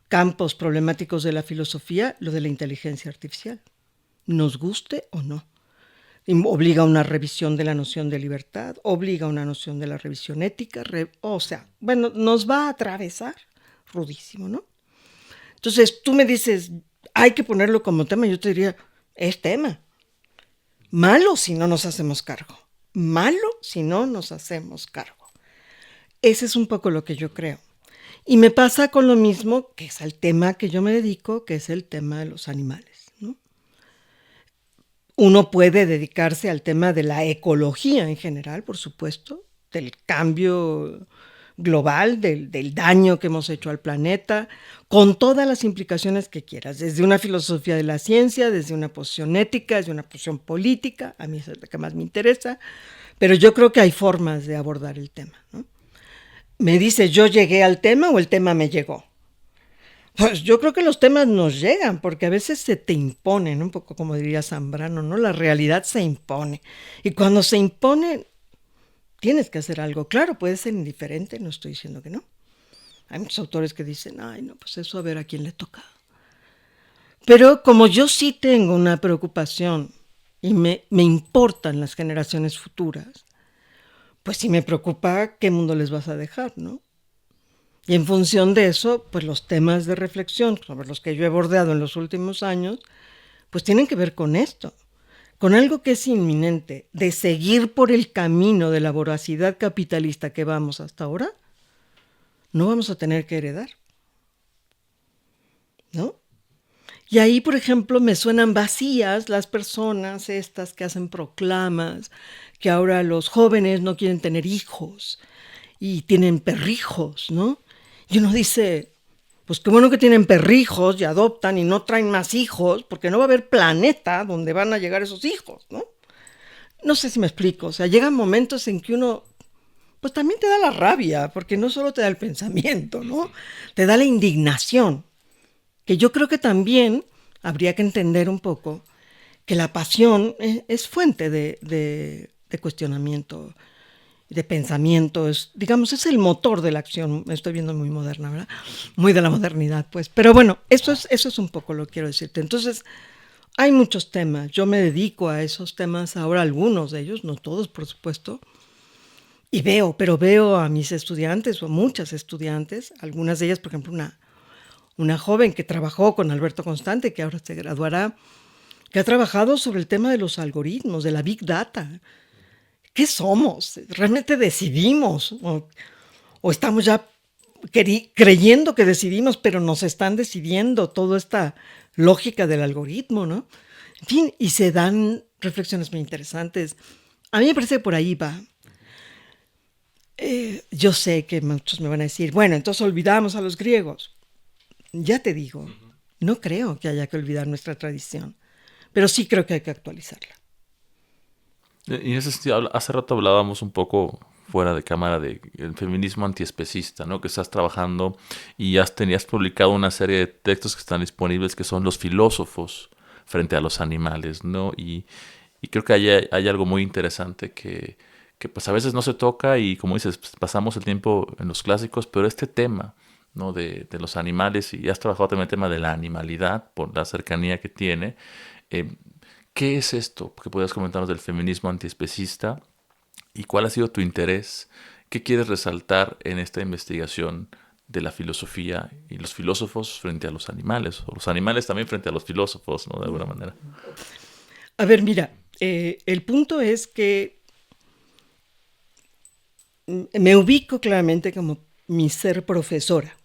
campos problemáticos de la filosofía, lo de la inteligencia artificial, nos guste o no. Obliga a una revisión de la noción de libertad, obliga a una noción de la revisión ética, o sea, bueno, nos va a atravesar rudísimo, ¿no? Entonces, tú me dices, hay que ponerlo como tema, yo te diría, es tema. Malo si no nos hacemos cargo. Malo si no nos hacemos cargo. Ese es un poco lo que yo creo. Y me pasa con lo mismo, que es el tema que yo me dedico, que es el tema de los animales, ¿no? Uno puede dedicarse al tema de la ecología en general, por supuesto, del cambio global, del daño que hemos hecho al planeta, con todas las implicaciones que quieras, desde una filosofía de la ciencia, desde una posición ética, desde una posición política, a mí es lo que más me interesa, pero yo creo que hay formas de abordar el tema, ¿no? Me dice, ¿yo llegué al tema o el tema me llegó? Pues yo creo que los temas nos llegan, porque a veces se te imponen, un poco como diría Zambrano, ¿no? La realidad se impone. Y cuando se impone, tienes que hacer algo. Claro, puede ser indiferente, no estoy diciendo que no. Hay muchos autores que dicen, ay, no, pues eso a ver a quién le toca. Pero como yo sí tengo una preocupación y me importan las generaciones futuras, pues sí me preocupa qué mundo les vas a dejar, ¿no? Y en función de eso, pues los temas de reflexión sobre los que yo he bordeado en los últimos años, pues tienen que ver con esto, con algo que es inminente, de seguir por el camino de la voracidad capitalista que vamos hasta ahora, no vamos a tener que heredar, ¿no? Y ahí, por ejemplo, me suenan vacías las personas estas que hacen proclamas, que ahora los jóvenes no quieren tener hijos y tienen perrijos, ¿no? Y uno dice, pues qué bueno que tienen perrijos y adoptan y no traen más hijos, porque no va a haber planeta donde van a llegar esos hijos, ¿no? No sé si me explico, o sea, llegan momentos en que uno, pues también te da la rabia, porque no solo te da el pensamiento, ¿no? Te da la indignación, que yo creo que también habría que entender un poco que la pasión es fuente de cuestionamiento, de pensamiento, digamos, es el motor de la acción. Me estoy viendo muy moderna, ¿verdad? Muy de la modernidad, pues. Pero bueno, eso es un poco lo que quiero decirte. Entonces, hay muchos temas. Yo me dedico a esos temas ahora, algunos de ellos, no todos, por supuesto. Y veo a mis estudiantes, o a muchas estudiantes, algunas de ellas, por ejemplo, una joven que trabajó con Alberto Constante, que ahora se graduará, que ha trabajado sobre el tema de los algoritmos, de la Big Data. ¿Qué somos? ¿Realmente decidimos? ¿O estamos ya creyendo que decidimos, pero nos están decidiendo toda esta lógica del algoritmo, ¿no? En fin, y se dan reflexiones muy interesantes. A mí me parece que por ahí va. Yo sé que muchos me van a decir, bueno, entonces olvidamos a los griegos. Ya te digo, no creo que haya que olvidar nuestra tradición, pero sí creo que hay que actualizarla. Y en ese sentido, hace rato hablábamos un poco fuera de cámara del feminismo antiespecista, ¿no? Que estás trabajando y has publicado una serie de textos que están disponibles que son los filósofos frente a los animales, ¿no? Y creo que hay algo muy interesante que pues a veces no se toca y como dices, pues, pasamos el tiempo en los clásicos, pero este tema, ¿no? De los animales, y has trabajado también el tema de la animalidad por la cercanía que tiene. eh, ¿Qué es esto que puedes comentarnos del feminismo antiespecista y cuál ha sido tu interés? ¿Qué quieres resaltar en esta investigación de la filosofía y los filósofos frente a los animales, o los animales también frente a los filósofos, ¿no? De alguna manera. A ver, mira, el punto es que me ubico claramente como mi ser profesora.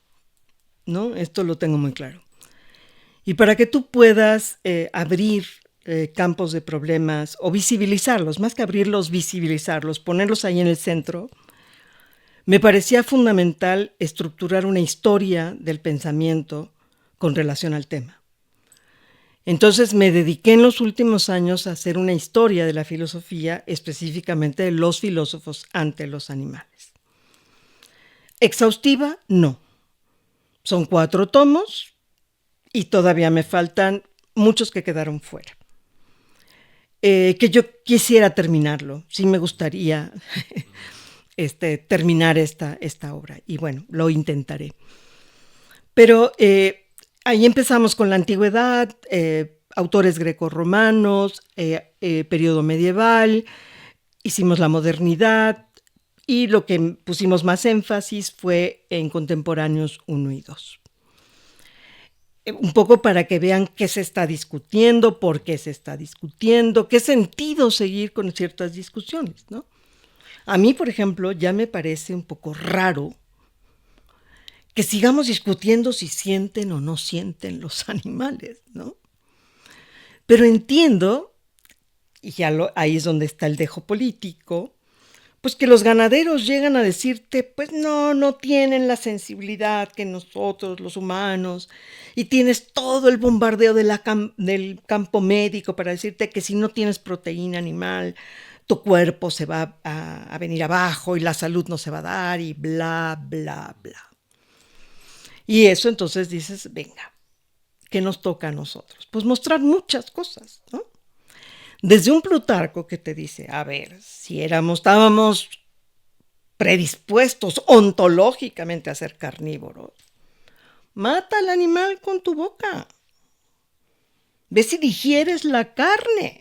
¿no? Esto lo tengo muy claro. Y para que tú puedas abrir campos de problemas o visibilizarlos, más que abrirlos, visibilizarlos, ponerlos ahí en el centro, me parecía fundamental estructurar una historia del pensamiento con relación al tema. Entonces me dediqué en los últimos años a hacer una historia de la filosofía, específicamente de los filósofos ante los animales. Exhaustiva, no. Son 4 tomos y todavía me faltan muchos que quedaron fuera. Que yo quisiera terminarlo, sí me gustaría terminar esta obra y bueno, lo intentaré. Pero ahí empezamos con la antigüedad, autores grecorromanos, periodo medieval, hicimos la modernidad y lo que pusimos más énfasis fue en contemporáneos 1 y 2. Un poco para que vean qué se está discutiendo, por qué se está discutiendo, qué sentido seguir con ciertas discusiones, ¿no? A mí, por ejemplo, ya me parece un poco raro que sigamos discutiendo si sienten o no sienten los animales, ¿no? Pero entiendo, y ya ahí es donde está el dejo político, pues que los ganaderos llegan a decirte, pues no tienen la sensibilidad que nosotros, los humanos, y tienes todo el bombardeo del campo médico para decirte que si no tienes proteína animal, tu cuerpo se va a venir abajo y la salud no se va a dar y bla, bla, bla. Y eso entonces dices, venga, ¿qué nos toca a nosotros? Pues mostrar muchas cosas, ¿no? Desde un Plutarco que te dice, a ver, si estábamos predispuestos ontológicamente a ser carnívoros, mata al animal con tu boca. Ve si digieres la carne.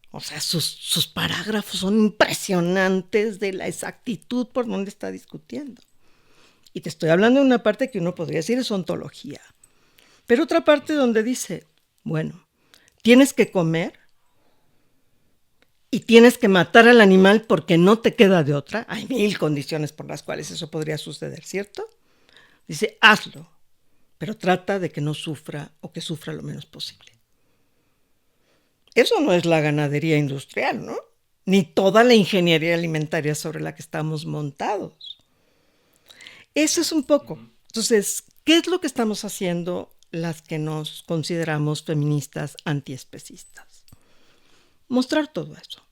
O sea, sus parágrafos son impresionantes de la exactitud por donde está discutiendo. Y te estoy hablando de una parte que uno podría decir es ontología. Pero otra parte donde dice, bueno, tienes que comer y tienes que matar al animal porque no te queda de otra. Hay 1000 condiciones por las cuales eso podría suceder, ¿cierto? Dice, hazlo, pero trata de que no sufra o que sufra lo menos posible. Eso no es la ganadería industrial, ¿no? Ni toda la ingeniería alimentaria sobre la que estamos montados. Eso es un poco. Entonces, ¿qué es lo que estamos haciendo las que nos consideramos feministas antiespecistas? Mostrar todo eso.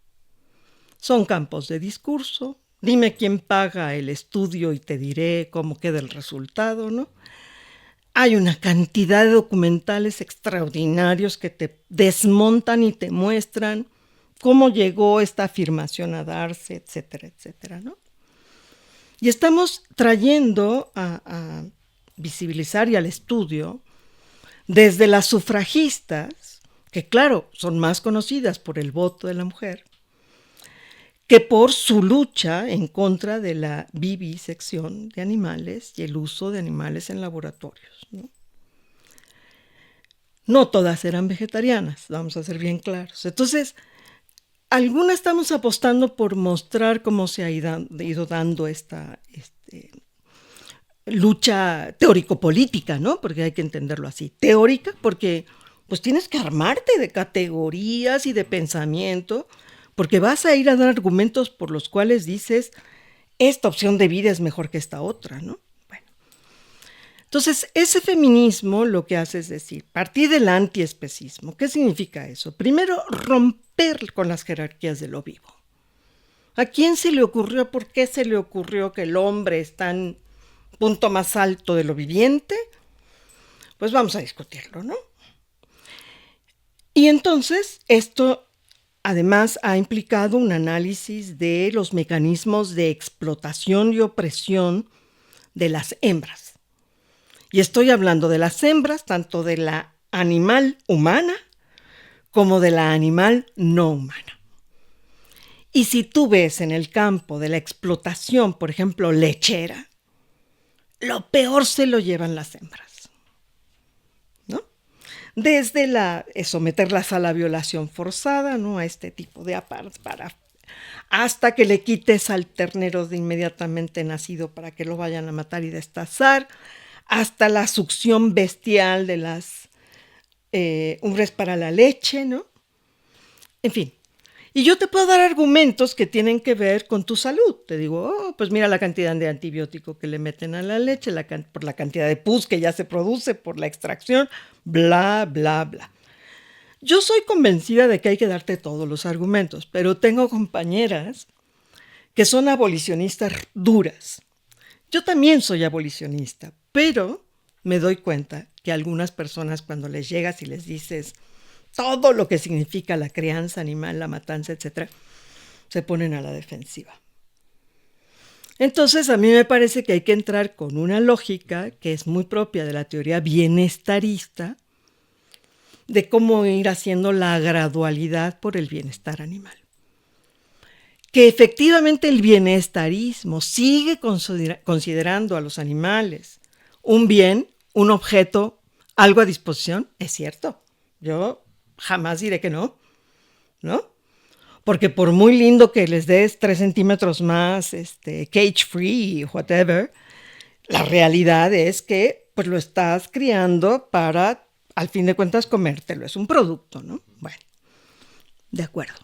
Son campos de discurso. Dime quién paga el estudio y te diré cómo queda el resultado, ¿no? Hay una cantidad de documentales extraordinarios que te desmontan y te muestran cómo llegó esta afirmación a darse, etcétera, etcétera, ¿no? Y estamos trayendo a visibilizar y al estudio desde las sufragistas, que claro, son más conocidas por el voto de la mujer, que por su lucha en contra de la vivisección de animales y el uso de animales en laboratorios, ¿no? No todas eran vegetarianas, vamos a ser bien claros. Entonces, algunas estamos apostando por mostrar cómo se ha ido dando esta lucha teórico-política, ¿no? Porque hay que entenderlo así. Teórica, porque pues tienes que armarte de categorías y de pensamiento, porque vas a ir a dar argumentos por los cuales dices, esta opción de vida es mejor que esta otra, ¿no? Bueno. Entonces, ese feminismo lo que hace es decir, partir del antiespecismo. ¿Qué significa eso? Primero, romper con las jerarquías de lo vivo. ¿A quién se le ocurrió, por qué se le ocurrió que el hombre está en punto más alto de lo viviente? Pues vamos a discutirlo, ¿no? Y entonces esto además ha implicado un análisis de los mecanismos de explotación y opresión de las hembras. Y estoy hablando de las hembras, tanto de la animal humana como de la animal no humana. Y si tú ves en el campo de la explotación, por ejemplo, lechera, lo peor se lo llevan las hembras, ¿no? Desde someterlas a la violación forzada, ¿no? A este tipo de hasta que le quites al ternero de inmediatamente nacido para que lo vayan a matar y destazar, hasta la succión bestial de las umbres para la leche, ¿no? En fin. Y yo te puedo dar argumentos que tienen que ver con tu salud. Te digo, pues mira la cantidad de antibiótico que le meten a la leche, por la cantidad de pus que ya se produce, por la extracción, bla, bla, bla. Yo soy convencida de que hay que darte todos los argumentos, pero tengo compañeras que son abolicionistas duras. Yo también soy abolicionista, pero me doy cuenta que algunas personas cuando les llegas y les dices todo lo que significa la crianza animal, la matanza, etc., se ponen a la defensiva. Entonces, a mí me parece que hay que entrar con una lógica que es muy propia de la teoría bienestarista, de cómo ir haciendo la gradualidad por el bienestar animal. Que efectivamente el bienestarismo sigue considerando a los animales un bien, un objeto, algo a disposición, es cierto. Yo jamás diré que no, ¿no? Porque por muy lindo que les des 3 centímetros más, cage free, whatever, la realidad es que pues lo estás criando para, al fin de cuentas, comértelo. Es un producto, ¿no? Bueno, de acuerdo.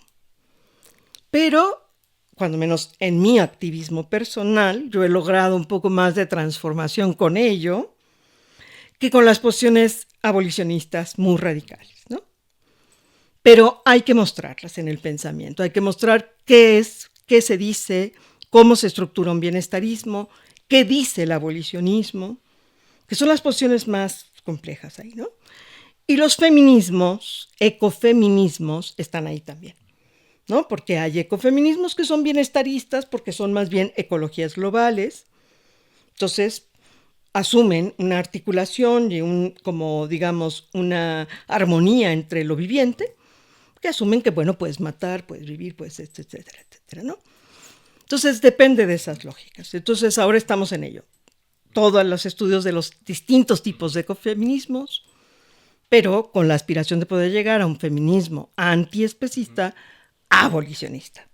Pero, cuando menos en mi activismo personal, yo he logrado un poco más de transformación con ello que con las posiciones abolicionistas muy radicales, ¿no? Pero hay que mostrarlas en el pensamiento, hay que mostrar qué es, qué se dice, cómo se estructura un bienestarismo, qué dice el abolicionismo, que son las posiciones más complejas ahí, ¿no? Y los feminismos, ecofeminismos, están ahí también, ¿no? Porque hay ecofeminismos que son bienestaristas, porque son más bien ecologías globales. Entonces, asumen una articulación y como digamos, una armonía entre lo viviente, que asumen que, bueno, puedes matar, puedes vivir, puedes, etcétera, etcétera, ¿no? Entonces, depende de esas lógicas. Entonces, ahora estamos en ello. Todos los estudios de los distintos tipos de ecofeminismos, pero con la aspiración de poder llegar a un feminismo antiespecista, abolicionista.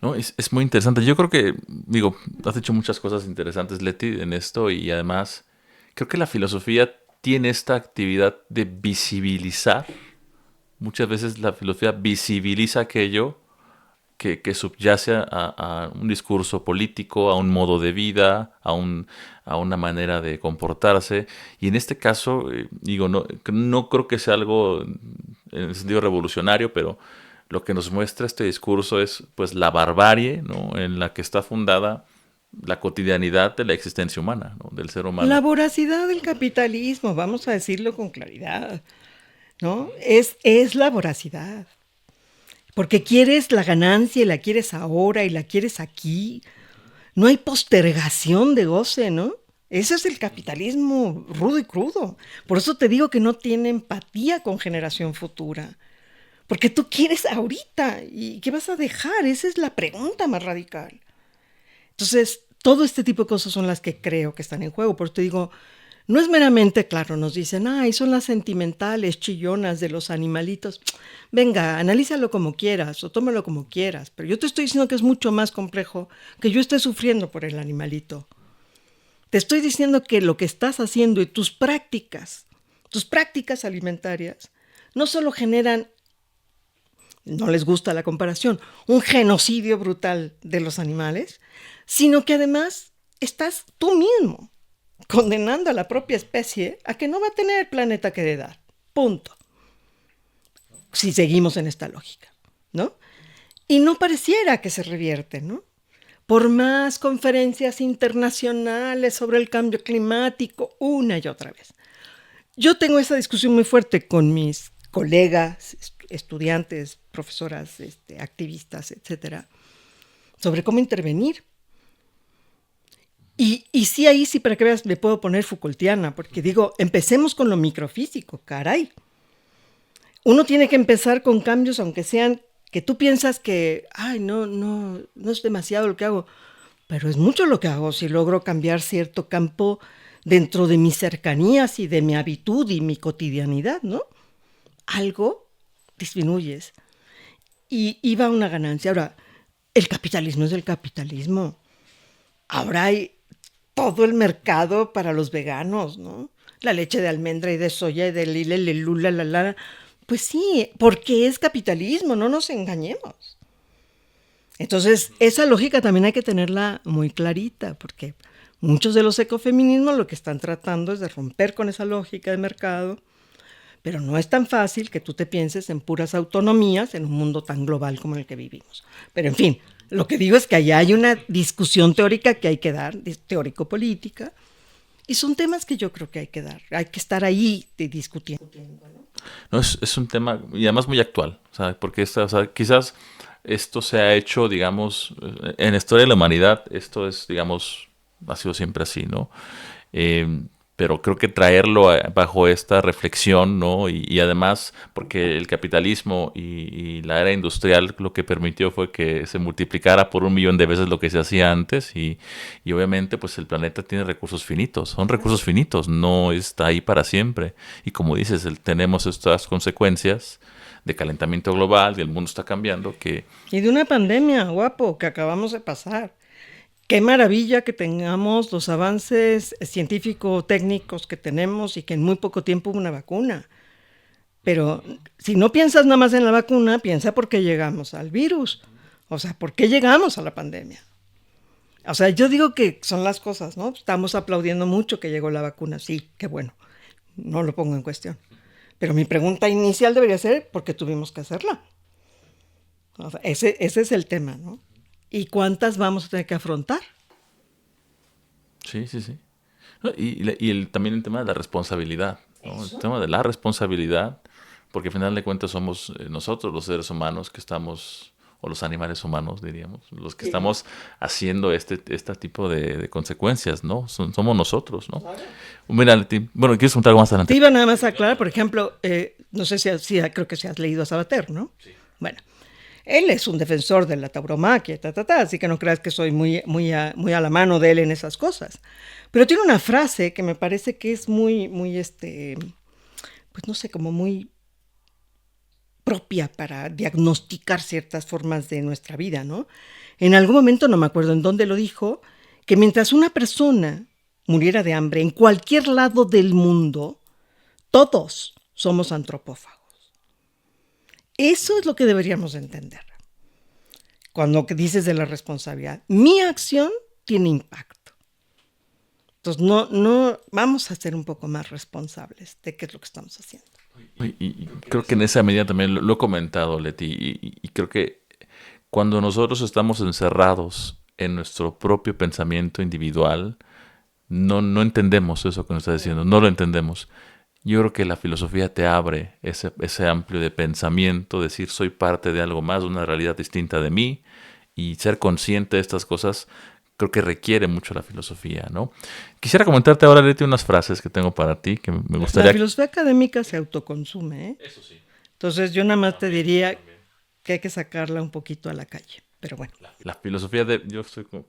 No, es muy interesante. Yo creo que, digo, has hecho muchas cosas interesantes, Leti, en esto y además creo que la filosofía tiene esta actividad de visibilizar. Muchas veces la filosofía visibiliza aquello que subyace a un discurso político, a un modo de vida, a una manera de comportarse. Y en este caso, digo, no creo que sea algo en el sentido revolucionario, pero lo que nos muestra este discurso es pues la barbarie, ¿no?, en la que está fundada la cotidianidad de la existencia humana, ¿no?, del ser humano. La voracidad del capitalismo, vamos a decirlo con claridad, ¿no? Es la voracidad. Porque quieres la ganancia y la quieres ahora y la quieres aquí. No hay postergación de goce, ¿no? Ese es el capitalismo rudo y crudo. Por eso te digo que no tiene empatía con generación futura. Porque tú quieres ahorita. ¿Y qué vas a dejar? Esa es la pregunta más radical. Entonces, todo este tipo de cosas son las que creo que están en juego. Por eso te digo, no es meramente, claro, nos dicen, ay, son las sentimentales, chillonas de los animalitos. Venga, analízalo como quieras o tómalo como quieras. Pero yo te estoy diciendo que es mucho más complejo que yo esté sufriendo por el animalito. Te estoy diciendo que lo que estás haciendo y tus prácticas alimentarias, no solo generan, no les gusta la comparación, un genocidio brutal de los animales, sino que además estás tú mismo condenando a la propia especie a que no va a tener planeta que heredar. Punto. Si seguimos en esta lógica, ¿no? Y no pareciera que se revierte, ¿no? Por más conferencias internacionales sobre el cambio climático, una y otra vez. Yo tengo esa discusión muy fuerte con mis colegas, estudiantes, profesoras, activistas, etcétera, sobre cómo intervenir. Y sí, ahí sí, para que veas, me puedo poner Foucaultiana, porque digo, empecemos con lo microfísico, caray. Uno tiene que empezar con cambios, aunque sean que tú piensas que, ay, no es demasiado lo que hago, pero es mucho lo que hago si logro cambiar cierto campo dentro de mis cercanías y de mi habitud y mi cotidianidad, ¿no? Algo disminuyes y va una ganancia. Ahora, el capitalismo es el capitalismo. Ahora hay todo el mercado para los veganos, ¿no? La leche de almendra y de soya y de lila, lula, la. Pues sí, porque es capitalismo, no nos engañemos. Entonces, esa lógica también hay que tenerla muy clarita, porque muchos de los ecofeminismos lo que están tratando es de romper con esa lógica de mercado, pero no es tan fácil que tú te pienses en puras autonomías en un mundo tan global como el que vivimos. Pero en fin, lo que digo es que allá hay una discusión teórica que hay que dar, teórico-política, y son temas que yo creo que hay que dar, hay que estar ahí discutiendo. No, es un tema y además muy actual, ¿sabes? Porque o sea, quizás esto se ha hecho, digamos, en la historia de la humanidad, esto es, digamos, ha sido siempre así, ¿no? Pero creo que traerlo bajo esta reflexión, ¿no? Y además, porque el capitalismo y la era industrial lo que permitió fue que se multiplicara por 1 millón de veces lo que se hacía antes y obviamente pues el planeta tiene recursos finitos, son recursos finitos, no está ahí para siempre. Y como dices, tenemos estas consecuencias de calentamiento global, y el mundo está cambiando, que... Y de una pandemia, guapo, que acabamos de pasar. Qué maravilla que tengamos los avances científico-técnicos que tenemos y que en muy poco tiempo hubo una vacuna. Pero si no piensas nada más en la vacuna, piensa por qué llegamos al virus. O sea, ¿por qué llegamos a la pandemia? O sea, yo digo que son las cosas, ¿no? Estamos aplaudiendo mucho que llegó la vacuna. Sí, qué bueno. No lo pongo en cuestión. Pero mi pregunta inicial debería ser, ¿por qué tuvimos que hacerla? O sea, ese es el tema, ¿no? ¿Y cuántas vamos a tener que afrontar? Sí, sí, sí. No, y también el tema de la responsabilidad, ¿no? El tema de la responsabilidad, porque al final de cuentas somos nosotros los seres humanos que estamos, o los animales humanos diríamos, los que estamos haciendo este tipo de consecuencias, ¿no? Somos nosotros, ¿no? Mira, Leti, bueno, ¿quieres contar algo más adelante? Te iba nada más a aclarar, por ejemplo, no sé creo que si has leído a Sabater, ¿no? Sí. Bueno, él es un defensor de la tauromaquia, así que no creas que soy muy a la mano de él en esas cosas. Pero tiene una frase que me parece que es muy, pues no sé, como muy propia para diagnosticar ciertas formas de nuestra vida, ¿no? En algún momento, no me acuerdo en dónde lo dijo, que mientras una persona muriera de hambre en cualquier lado del mundo, todos somos antropófagos. Eso es lo que deberíamos entender. Cuando dices de la responsabilidad, mi acción tiene impacto. Entonces, no vamos a ser un poco más responsables de qué es lo que estamos haciendo. Y creo que en esa medida también lo he comentado, Leti, y creo que cuando nosotros estamos encerrados en nuestro propio pensamiento individual, no entendemos eso que nos está diciendo, no lo entendemos. Yo creo que la filosofía te abre ese amplio de pensamiento, decir soy parte de algo más, de una realidad distinta de mí, y ser consciente de estas cosas creo que requiere mucho la filosofía, ¿no? Quisiera comentarte ahora, Leti, unas frases que tengo para ti que me gustaría... La filosofía académica se autoconsume, ¿eh? Eso sí. Entonces yo nada más te diría que hay que sacarla un poquito a la calle, pero bueno. La filosofía, yo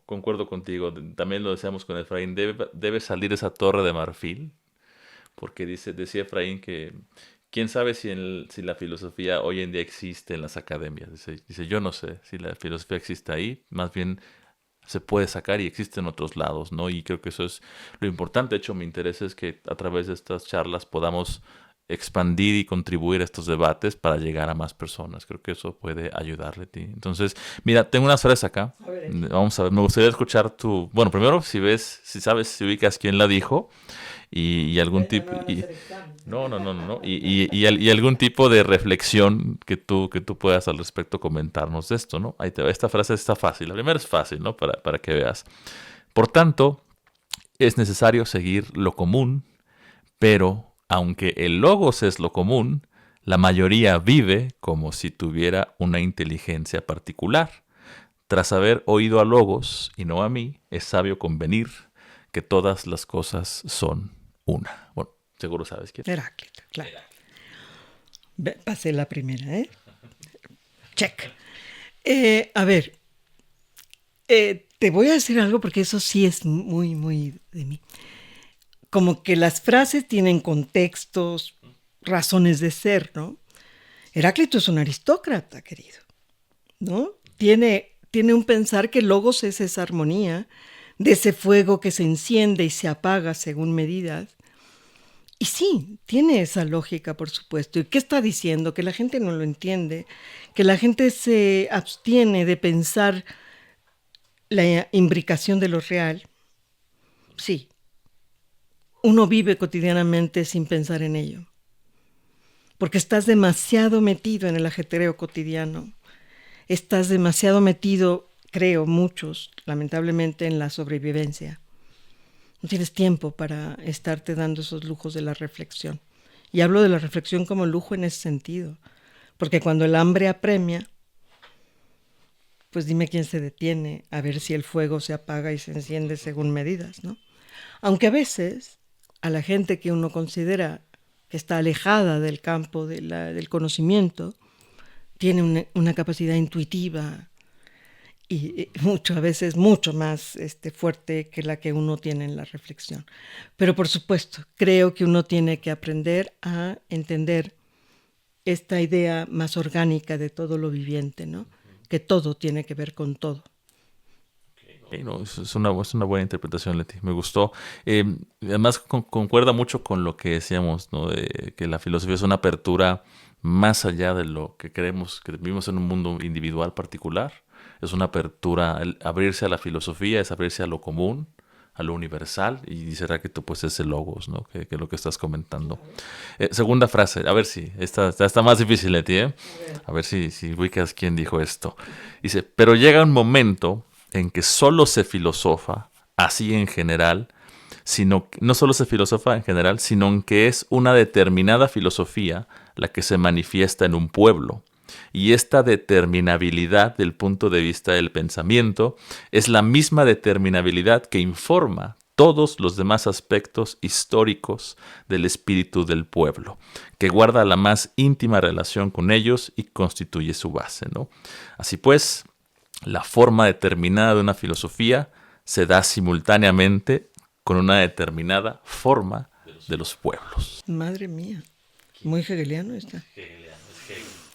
concuerdo contigo, también lo decíamos con Efraín, debe salir esa torre de marfil, porque decía Efraín que quién sabe si la filosofía hoy en día existe en las academias. Dice, yo no sé si la filosofía existe ahí, más bien se puede sacar y existe en otros lados, ¿no? Y creo que eso es lo importante. De hecho, mi interés es que a través de estas charlas podamos expandir y contribuir a estos debates para llegar a más personas. Creo que eso puede ayudarle a ti. Entonces, mira, tengo unas frases acá. Vamos a ver, me gustaría escuchar tu... Bueno, primero, si sabes, si ubicas quién la dijo y algún tipo... No. Y algún tipo de reflexión que tú puedas al respecto comentarnos de esto, ¿no? Ahí te va. Esta frase está fácil. La primera es fácil, ¿no? Para que veas. Por tanto, es necesario seguir lo común, pero aunque el logos es lo común, la mayoría vive como si tuviera una inteligencia particular. Tras haber oído a logos y no a mí, es sabio convenir que todas las cosas son una. Bueno, seguro sabes quién. Heráclito, claro. Pasé la primera, ¿eh? Check. A ver, te voy a decir algo porque eso sí es muy, muy de mí. Como que las frases tienen contextos, razones de ser, ¿no? Heráclito es un aristócrata, querido, ¿no? Tiene un pensar que logos es esa armonía de ese fuego que se enciende y se apaga según medidas. Y sí, tiene esa lógica, por supuesto. ¿Y qué está diciendo? Que la gente no lo entiende, que la gente se abstiene de pensar la imbricación de lo real. Sí, uno vive cotidianamente sin pensar en ello, porque estás demasiado metido en el ajetreo cotidiano, estás demasiado metido, creo, muchos, lamentablemente, en la sobrevivencia. No tienes tiempo para estarte dando esos lujos de la reflexión. Y hablo de la reflexión como lujo en ese sentido, porque cuando el hambre apremia, pues dime quién se detiene a ver si el fuego se apaga y se enciende según medidas, ¿no? Aunque a veces a la gente que uno considera que está alejada del campo del conocimiento, tiene una capacidad intuitiva y a veces mucho más fuerte que la que uno tiene en la reflexión. Pero por supuesto, creo que uno tiene que aprender a entender esta idea más orgánica de todo lo viviente, ¿no? Que todo tiene que ver con todo. No, es una buena interpretación, Leti. Me gustó. Además, concuerda mucho con lo que decíamos, ¿no? De que la filosofía es una apertura más allá de lo que creemos, que vivimos en un mundo individual particular. Es una apertura, abrirse a la filosofía es abrirse a lo común, a lo universal, y dice Heráclito, pues es el logos, ¿no? Que es lo que estás comentando. Segunda frase, a ver si, esta está más difícil, Leti, ¿eh? A ver si ubicas quién dijo esto. Dice, pero llega un momento en que solo se filosofa, así en general, no solo se filosofa en general, sino en que es una determinada filosofía la que se manifiesta en un pueblo. Y esta determinabilidad del punto de vista del pensamiento es la misma determinabilidad que informa todos los demás aspectos históricos del espíritu del pueblo, que guarda la más íntima relación con ellos y constituye su base, ¿no? Así pues, la forma determinada de una filosofía se da simultáneamente con una determinada forma de los pueblos. Madre mía, muy hegeliano está.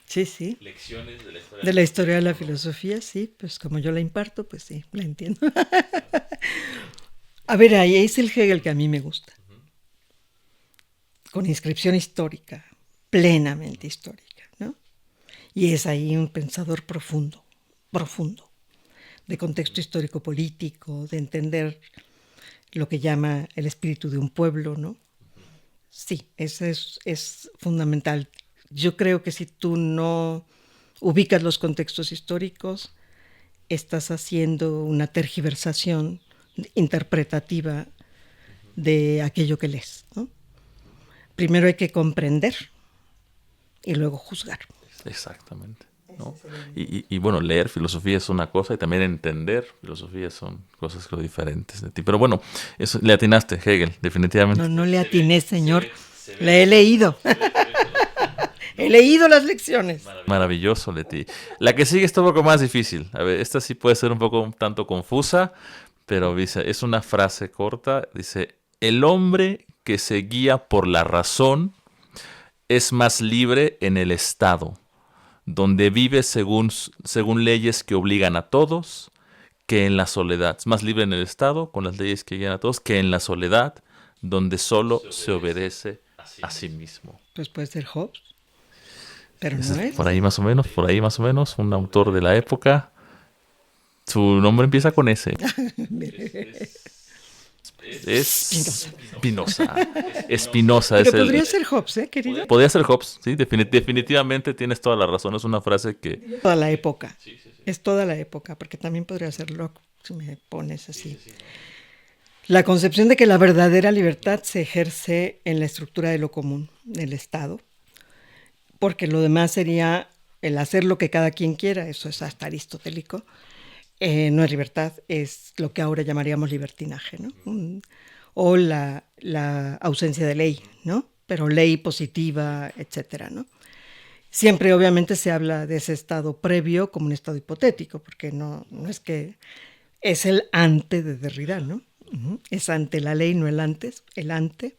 Sí, sí. Lecciones de la historia de la filosofía, sí, pues como yo la imparto, pues sí, la entiendo. A ver, ahí es el Hegel que a mí me gusta. Con inscripción histórica, plenamente histórica, ¿no? Y es ahí un pensador profundo, de contexto histórico-político, de entender lo que llama el espíritu de un pueblo, ¿no? Sí, eso es fundamental. Yo creo que si tú no ubicas los contextos históricos, estás haciendo una tergiversación interpretativa de aquello que lees, ¿no? Primero hay que comprender y luego juzgar. Exactamente, ¿no? Y bueno, leer filosofía es una cosa y también entender filosofía son cosas diferentes de ti. Pero bueno, eso, le atinaste, Hegel, definitivamente. No le atiné, señor. La he leído. He leído las lecciones. Maravilloso, Leti. La que sigue está un poco más difícil. A ver, esta sí puede ser un tanto confusa, pero dice, es una frase corta. Dice, el hombre que se guía por la razón es más libre en el Estado, donde vive según leyes que obligan a todos, que en la soledad. Es más libre en el Estado, con las leyes que obligan a todos, que en la soledad, donde solo se obedece a sí mismo. Pues puede ser Hobbes, pero no es. Por ahí más o menos, un autor de la época. Su nombre empieza con S. Es Spinoza. Pero podría ser Hobbes, querido. Podría ser Hobbes, sí, definitivamente tienes toda la razón. Es una frase que... Toda la época. Es toda la época, porque también podría ser Locke, si me pones así. La concepción de que la verdadera libertad se ejerce en la estructura de lo común, del Estado, porque lo demás sería el hacer lo que cada quien quiera, eso es hasta aristotélico. No es libertad, es lo que ahora llamaríamos libertinaje, ¿no? O la ausencia de ley, ¿no? Pero ley positiva, etcétera, ¿no? Siempre obviamente se habla de ese estado previo como un estado hipotético, porque no es que es el ante de Derrida, ¿no? Es ante la ley, no el antes, el ante.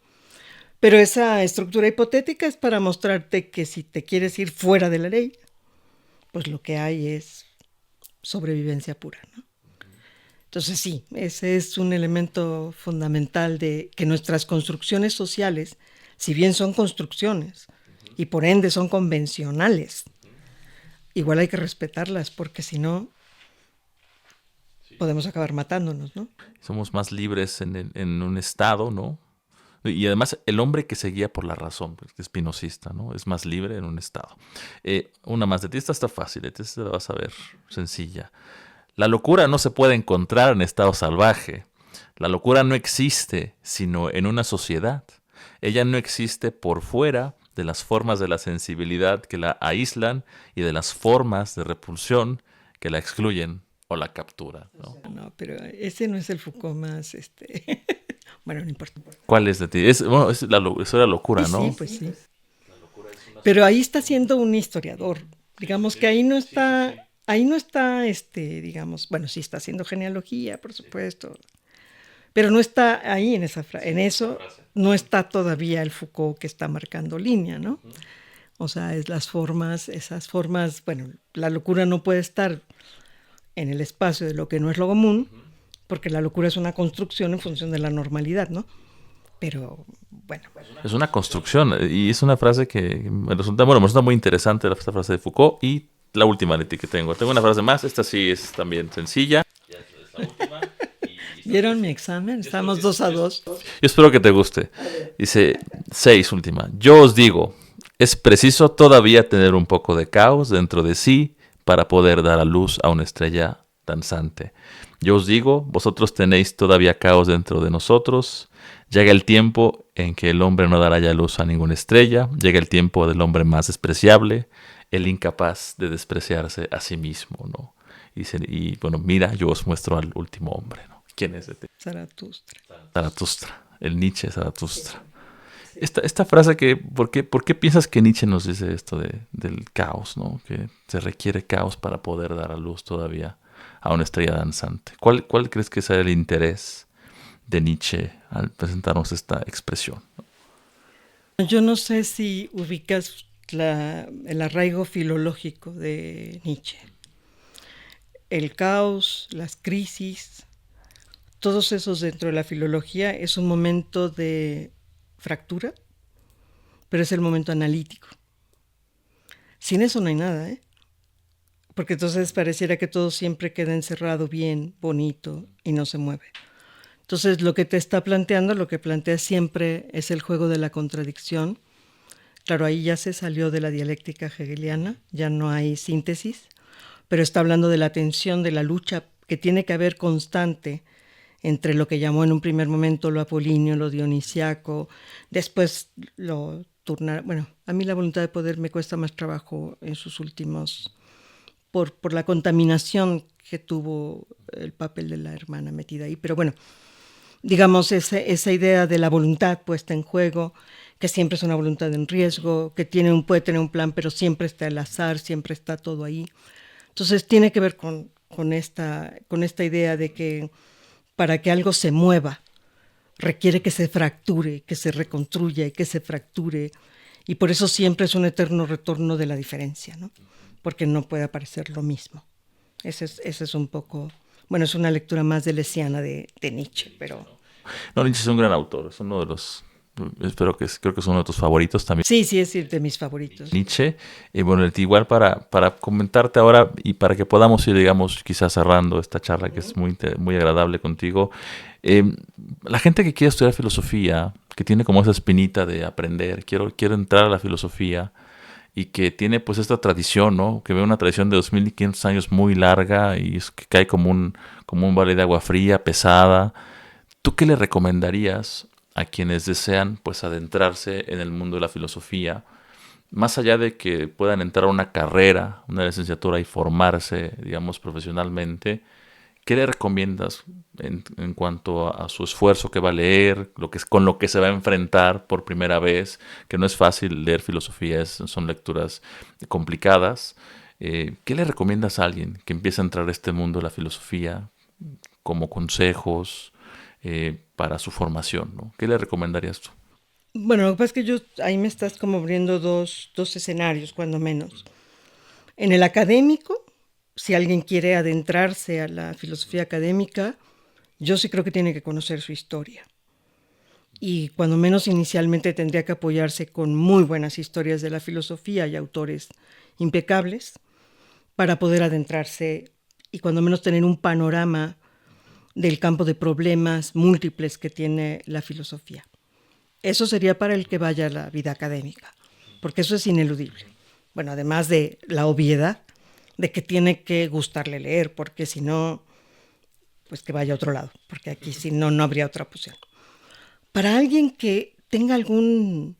Pero esa estructura hipotética es para mostrarte que si te quieres ir fuera de la ley, pues lo que hay es sobrevivencia pura, ¿no? Entonces sí, ese es un elemento fundamental de que nuestras construcciones sociales, si bien son construcciones y por ende son convencionales, igual hay que respetarlas porque si no podemos acabar matándonos, ¿no? Somos más libres en un estado, ¿no? Y además el hombre que se guía por la razón, pues, que es espinosista, ¿no? Es más libre en un estado. Una más de ti, esta está fácil, esta la vas a ver sencilla. La locura no se puede encontrar en estado salvaje. La locura no existe sino en una sociedad. Ella no existe por fuera de las formas de la sensibilidad que la aíslan y de las formas de repulsión que la excluyen o la capturan, ¿no? No, pero ese no es el Foucault más, bueno, no importa. ¿Cuál es de ti? Bueno, eso era locura, Sí, ¿no? sí, pues sí. Pero ahí está siendo un historiador. Digamos que ahí no está, digamos, bueno, sí está haciendo genealogía, por supuesto, pero no está ahí en eso no está todavía el Foucault que está marcando línea, ¿no? O sea, es esas formas, bueno, la locura no puede estar en el espacio de lo que no es lo común, porque la locura es una construcción en función de la normalidad, ¿no? Pero bueno. Es una construcción y es una frase que me resulta muy interesante, esta frase de Foucault. Y la última de ti que tengo. Tengo una frase más, esta sí es también sencilla. ¿Vieron mi examen? Estamos 2-2. Yo espero que te guste. Dice 6, última. Yo os digo, es preciso todavía tener un poco de caos dentro de sí para poder dar a luz a una estrella danzante. Yo os digo, vosotros tenéis todavía caos dentro de nosotros. Llega el tiempo en que el hombre no dará ya luz a ninguna estrella. Llega el tiempo del hombre más despreciable, el incapaz de despreciarse a sí mismo, ¿no? Y bueno, mira, yo os muestro al último hombre, ¿no? ¿Quién es de ti? Zaratustra. Zaratustra, el Nietzsche Zaratustra. Esta frase que, ¿por qué piensas que Nietzsche nos dice esto del caos, ¿no? Que se requiere caos para poder dar a luz todavía a una estrella danzante. ¿Cuál crees que sea el interés de Nietzsche al presentarnos esta expresión? Yo no sé si ubicas el arraigo filológico de Nietzsche. El caos, las crisis, todos esos dentro de la filología es un momento de fractura, pero es el momento analítico. Sin eso no hay nada, ¿eh? Porque entonces pareciera que todo siempre queda encerrado bien, bonito y no se mueve. Entonces lo que te está planteando, lo que plantea siempre es el juego de la contradicción. Claro, ahí ya se salió de la dialéctica hegeliana, ya no hay síntesis, pero está hablando de la tensión, de la lucha que tiene que haber constante entre lo que llamó en un primer momento lo apolíneo, lo dionisiaco, después lo turnar. Bueno, a mí la voluntad de poder me cuesta más trabajo en sus últimos, por la contaminación que tuvo el papel de la hermana metida ahí, pero bueno, digamos esa idea de la voluntad puesta en juego, que siempre es una voluntad en riesgo, que puede tener un plan, pero siempre está el azar, siempre está todo ahí. Entonces tiene que ver con esta idea de que para que algo se mueva, requiere que se fracture, que se reconstruya y que se fracture. Y por eso siempre es un eterno retorno de la diferencia, ¿no? Porque no puede aparecer lo mismo. Ese es un poco, bueno, es una lectura más deleuziana de Nietzsche, pero... No, Nietzsche es un gran autor, es uno de los... creo que es uno de tus favoritos también. Sí, es de mis favoritos. Nietzsche. Y bueno, igual para comentarte ahora y para que podamos ir, digamos, quizás cerrando esta charla que es muy agradable contigo. La gente que quiere estudiar filosofía, que tiene como esa espinita de aprender, quiero entrar a la filosofía y que tiene pues esta tradición, ¿no? Que ve una tradición de 2500 años muy larga y es que cae como un balde de agua fría, pesada. ¿Tú qué le recomendarías a quienes desean pues adentrarse en el mundo de la filosofía, más allá de que puedan entrar a una carrera, una licenciatura y formarse, digamos, profesionalmente? ¿Qué le recomiendas en cuanto a su esfuerzo que va a leer, con lo que se va a enfrentar por primera vez? Que no es fácil leer filosofía, son lecturas complicadas. ¿Qué le recomiendas a alguien que empieza a entrar a este mundo de la filosofía como consejos para su formación, ¿no? ¿Qué le recomendarías tú? Bueno, lo que pasa es que ahí me estás como abriendo dos escenarios, cuando menos. En el académico, si alguien quiere adentrarse a la filosofía académica, yo sí creo que tiene que conocer su historia. Y cuando menos inicialmente tendría que apoyarse con muy buenas historias de la filosofía y autores impecables para poder adentrarse y cuando menos tener un panorama del campo de problemas múltiples que tiene la filosofía. Eso sería para el que vaya a la vida académica, porque eso es ineludible. Bueno, además de la obviedad de que tiene que gustarle leer, porque si no, pues que vaya a otro lado, porque aquí si no, no habría otra opción. Para alguien que tenga algún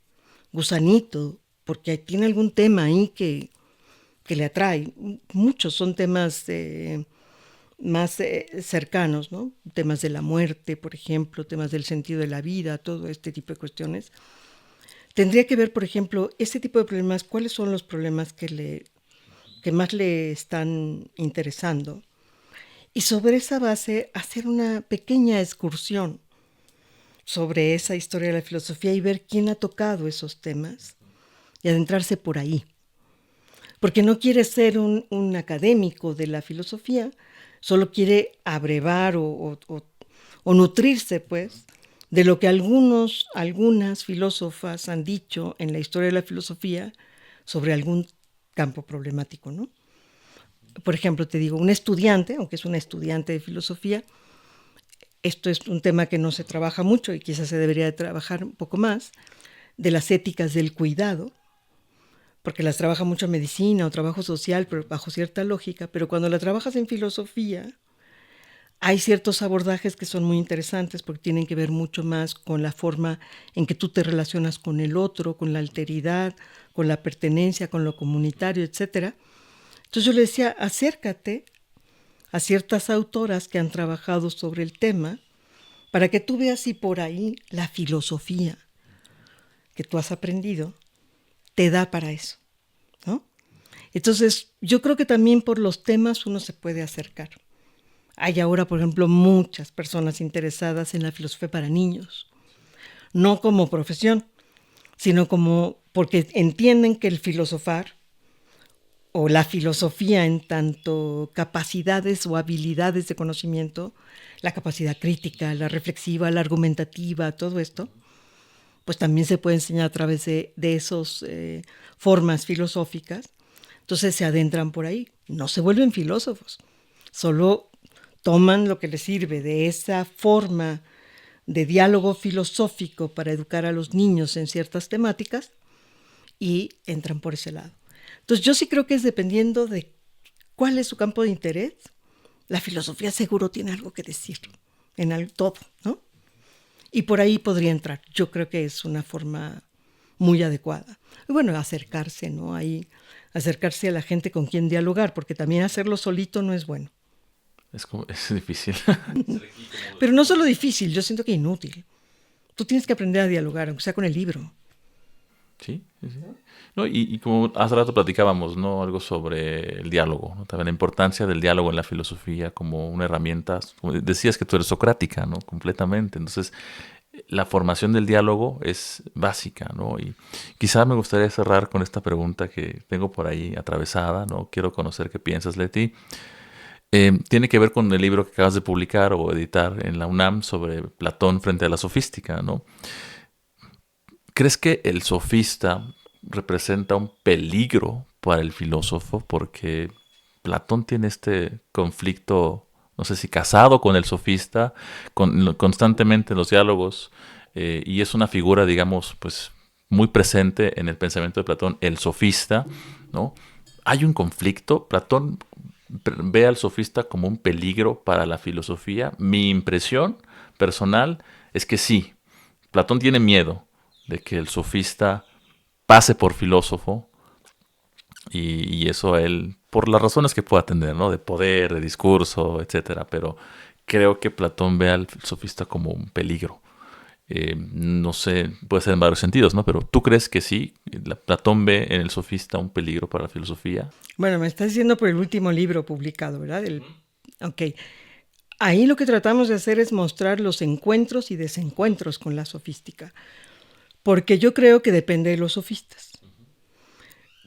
gusanito, porque tiene algún tema ahí que le atrae, muchos son temas más cercanos, ¿no? Temas de la muerte, por ejemplo, temas del sentido de la vida, todo este tipo de cuestiones. Tendría que ver, por ejemplo, este tipo de problemas, cuáles son los problemas que más le están interesando. Y sobre esa base, hacer una pequeña excursión sobre esa historia de la filosofía y ver quién ha tocado esos temas y adentrarse por ahí. Porque no quiere ser un académico de la filosofía, solo quiere abrevar o nutrirse, pues, de lo que algunas filósofas han dicho en la historia de la filosofía sobre algún campo problemático, ¿no? Por ejemplo, te digo, un estudiante, aunque es una estudiante de filosofía, esto es un tema que no se trabaja mucho y quizás se debería de trabajar un poco más, de las éticas del cuidado, porque las trabaja mucho en medicina o trabajo social, pero bajo cierta lógica, pero cuando la trabajas en filosofía, hay ciertos abordajes que son muy interesantes porque tienen que ver mucho más con la forma en que tú te relacionas con el otro, con la alteridad, con la pertenencia, con lo comunitario, etc. Entonces yo le decía, acércate a ciertas autoras que han trabajado sobre el tema para que tú veas si por ahí la filosofía que tú has aprendido te da para eso, ¿no? Entonces, yo creo que también por los temas uno se puede acercar. Hay ahora, por ejemplo, muchas personas interesadas en la filosofía para niños, no como profesión, sino como porque entienden que el filosofar o la filosofía en tanto capacidades o habilidades de conocimiento, la capacidad crítica, la reflexiva, la argumentativa, todo esto, pues también se puede enseñar a través de esas formas filosóficas. Entonces se adentran por ahí, no se vuelven filósofos, solo toman lo que les sirve de esa forma de diálogo filosófico para educar a los niños en ciertas temáticas y entran por ese lado. Entonces yo sí creo que es dependiendo de cuál es su campo de interés, la filosofía seguro tiene algo que decir en todo, ¿no? Y por ahí podría entrar. Yo creo que es una forma muy adecuada. Y bueno, acercarse, ¿no? Ahí, acercarse a la gente con quien dialogar, porque también hacerlo solito no es bueno. Es difícil. Pero no solo difícil, yo siento que inútil. Tú tienes que aprender a dialogar, aunque sea con el libro. Sí, sí, sí. No, y como hace rato platicábamos, ¿no? Algo sobre el diálogo, ¿no? También la importancia del diálogo en la filosofía como una herramienta. Como decías que tú eres socrática, ¿no? Completamente. Entonces, la formación del diálogo es básica, ¿no? Y quizá me gustaría cerrar con esta pregunta que tengo por ahí atravesada, ¿no? Quiero conocer qué piensas, Leti. Tiene que ver con el libro que acabas de publicar o editar en la UNAM sobre Platón frente a la sofística, ¿no? ¿Crees que el sofista representa un peligro para el filósofo? Porque Platón tiene este conflicto, no sé si casado con el sofista, constantemente en los diálogos, y es una figura, digamos, pues muy presente en el pensamiento de Platón, el sofista, ¿no? Hay un conflicto. Platón ve al sofista como un peligro para la filosofía. Mi impresión personal es que sí, Platón tiene miedo de que el sofista pase por filósofo y eso a él, por las razones que pueda tener, ¿no? De poder, de discurso, etcétera. Pero creo que Platón ve al sofista como un peligro. No sé, puede ser en varios sentidos, ¿no? Pero ¿tú crees que sí? ¿Platón ve en el sofista un peligro para la filosofía? Bueno, me estás diciendo por el último libro publicado, ¿verdad? Ok. Ahí lo que tratamos de hacer es mostrar los encuentros y desencuentros con la sofística, porque yo creo que depende de los sofistas.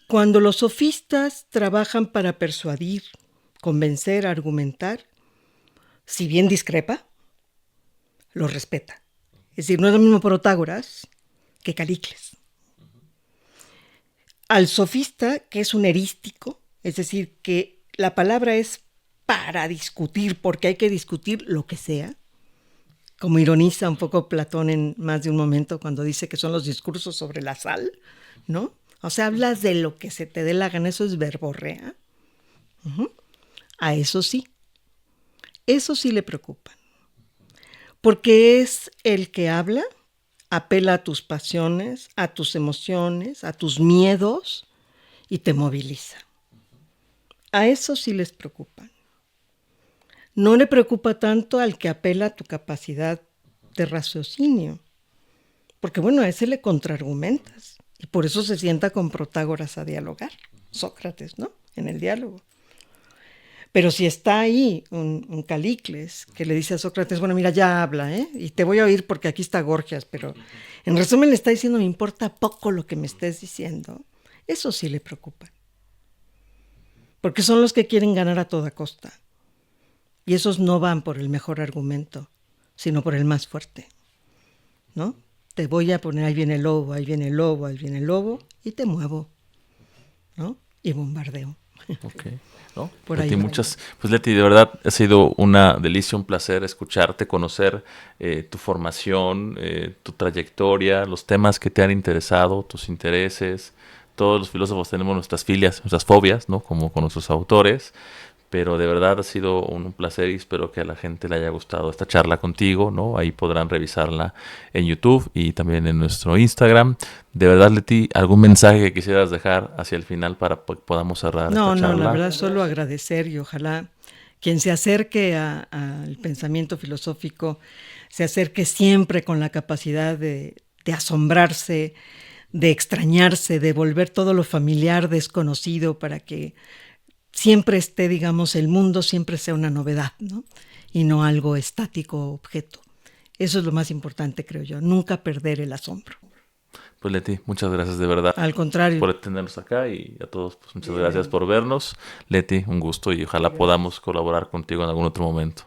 Cuando los sofistas trabajan para persuadir, convencer, argumentar, si bien discrepa, lo respeta. Es decir, no es lo mismo Protágoras que Calicles. Al sofista, que es un erístico, es decir, que la palabra es para discutir, porque hay que discutir lo que sea, como ironiza un poco Platón en más de un momento cuando dice que son los discursos sobre la sal, ¿no? O sea, hablas de lo que se te dé la gana, eso es verborrea. A eso sí le preocupan, porque es el que habla, apela a tus pasiones, a tus emociones, a tus miedos y te moviliza. A eso sí les preocupan. No le preocupa tanto al que apela a tu capacidad de raciocinio, porque bueno, a ese le contraargumentas y por eso se sienta con Protágoras a dialogar, Sócrates, ¿no? En el diálogo. Pero si está ahí un Calicles que le dice a Sócrates, bueno, mira, ya habla, y te voy a oír porque aquí está Gorgias, pero en resumen le está diciendo, me importa poco lo que me estés diciendo. Eso sí le preocupa. Porque son los que quieren ganar a toda costa. Y esos no van por el mejor argumento, sino por el más fuerte, ¿no? Te voy a poner, ahí viene el lobo, ahí viene el lobo, ahí viene el lobo, y te muevo, ¿no? Y bombardeo. Ok. ¿No? Por Leti, ahí. pues Leti, de verdad ha sido una delicia, un placer escucharte, conocer tu formación, tu trayectoria, los temas que te han interesado, tus intereses. Todos los filósofos tenemos nuestras filias, nuestras fobias, ¿no? Como con nuestros autores. Pero de verdad ha sido un placer y espero que a la gente le haya gustado esta charla contigo, ¿no? Ahí podrán revisarla en YouTube y también en nuestro Instagram. De verdad, Leti, ¿algún mensaje que quisieras dejar hacia el final para que podamos cerrar esta charla? No, la verdad solo agradecer y ojalá quien se acerque al pensamiento filosófico se acerque siempre con la capacidad de asombrarse, de extrañarse, de volver todo lo familiar desconocido para que siempre esté, digamos, el mundo siempre sea una novedad, ¿no? Y no algo estático, objeto. Eso es lo más importante, creo yo, nunca perder el asombro. Pues Leti, muchas gracias de verdad. Al contrario. Por tenernos acá y a todos, pues muchas gracias por vernos. Leti, un gusto y ojalá podamos colaborar contigo en algún otro momento.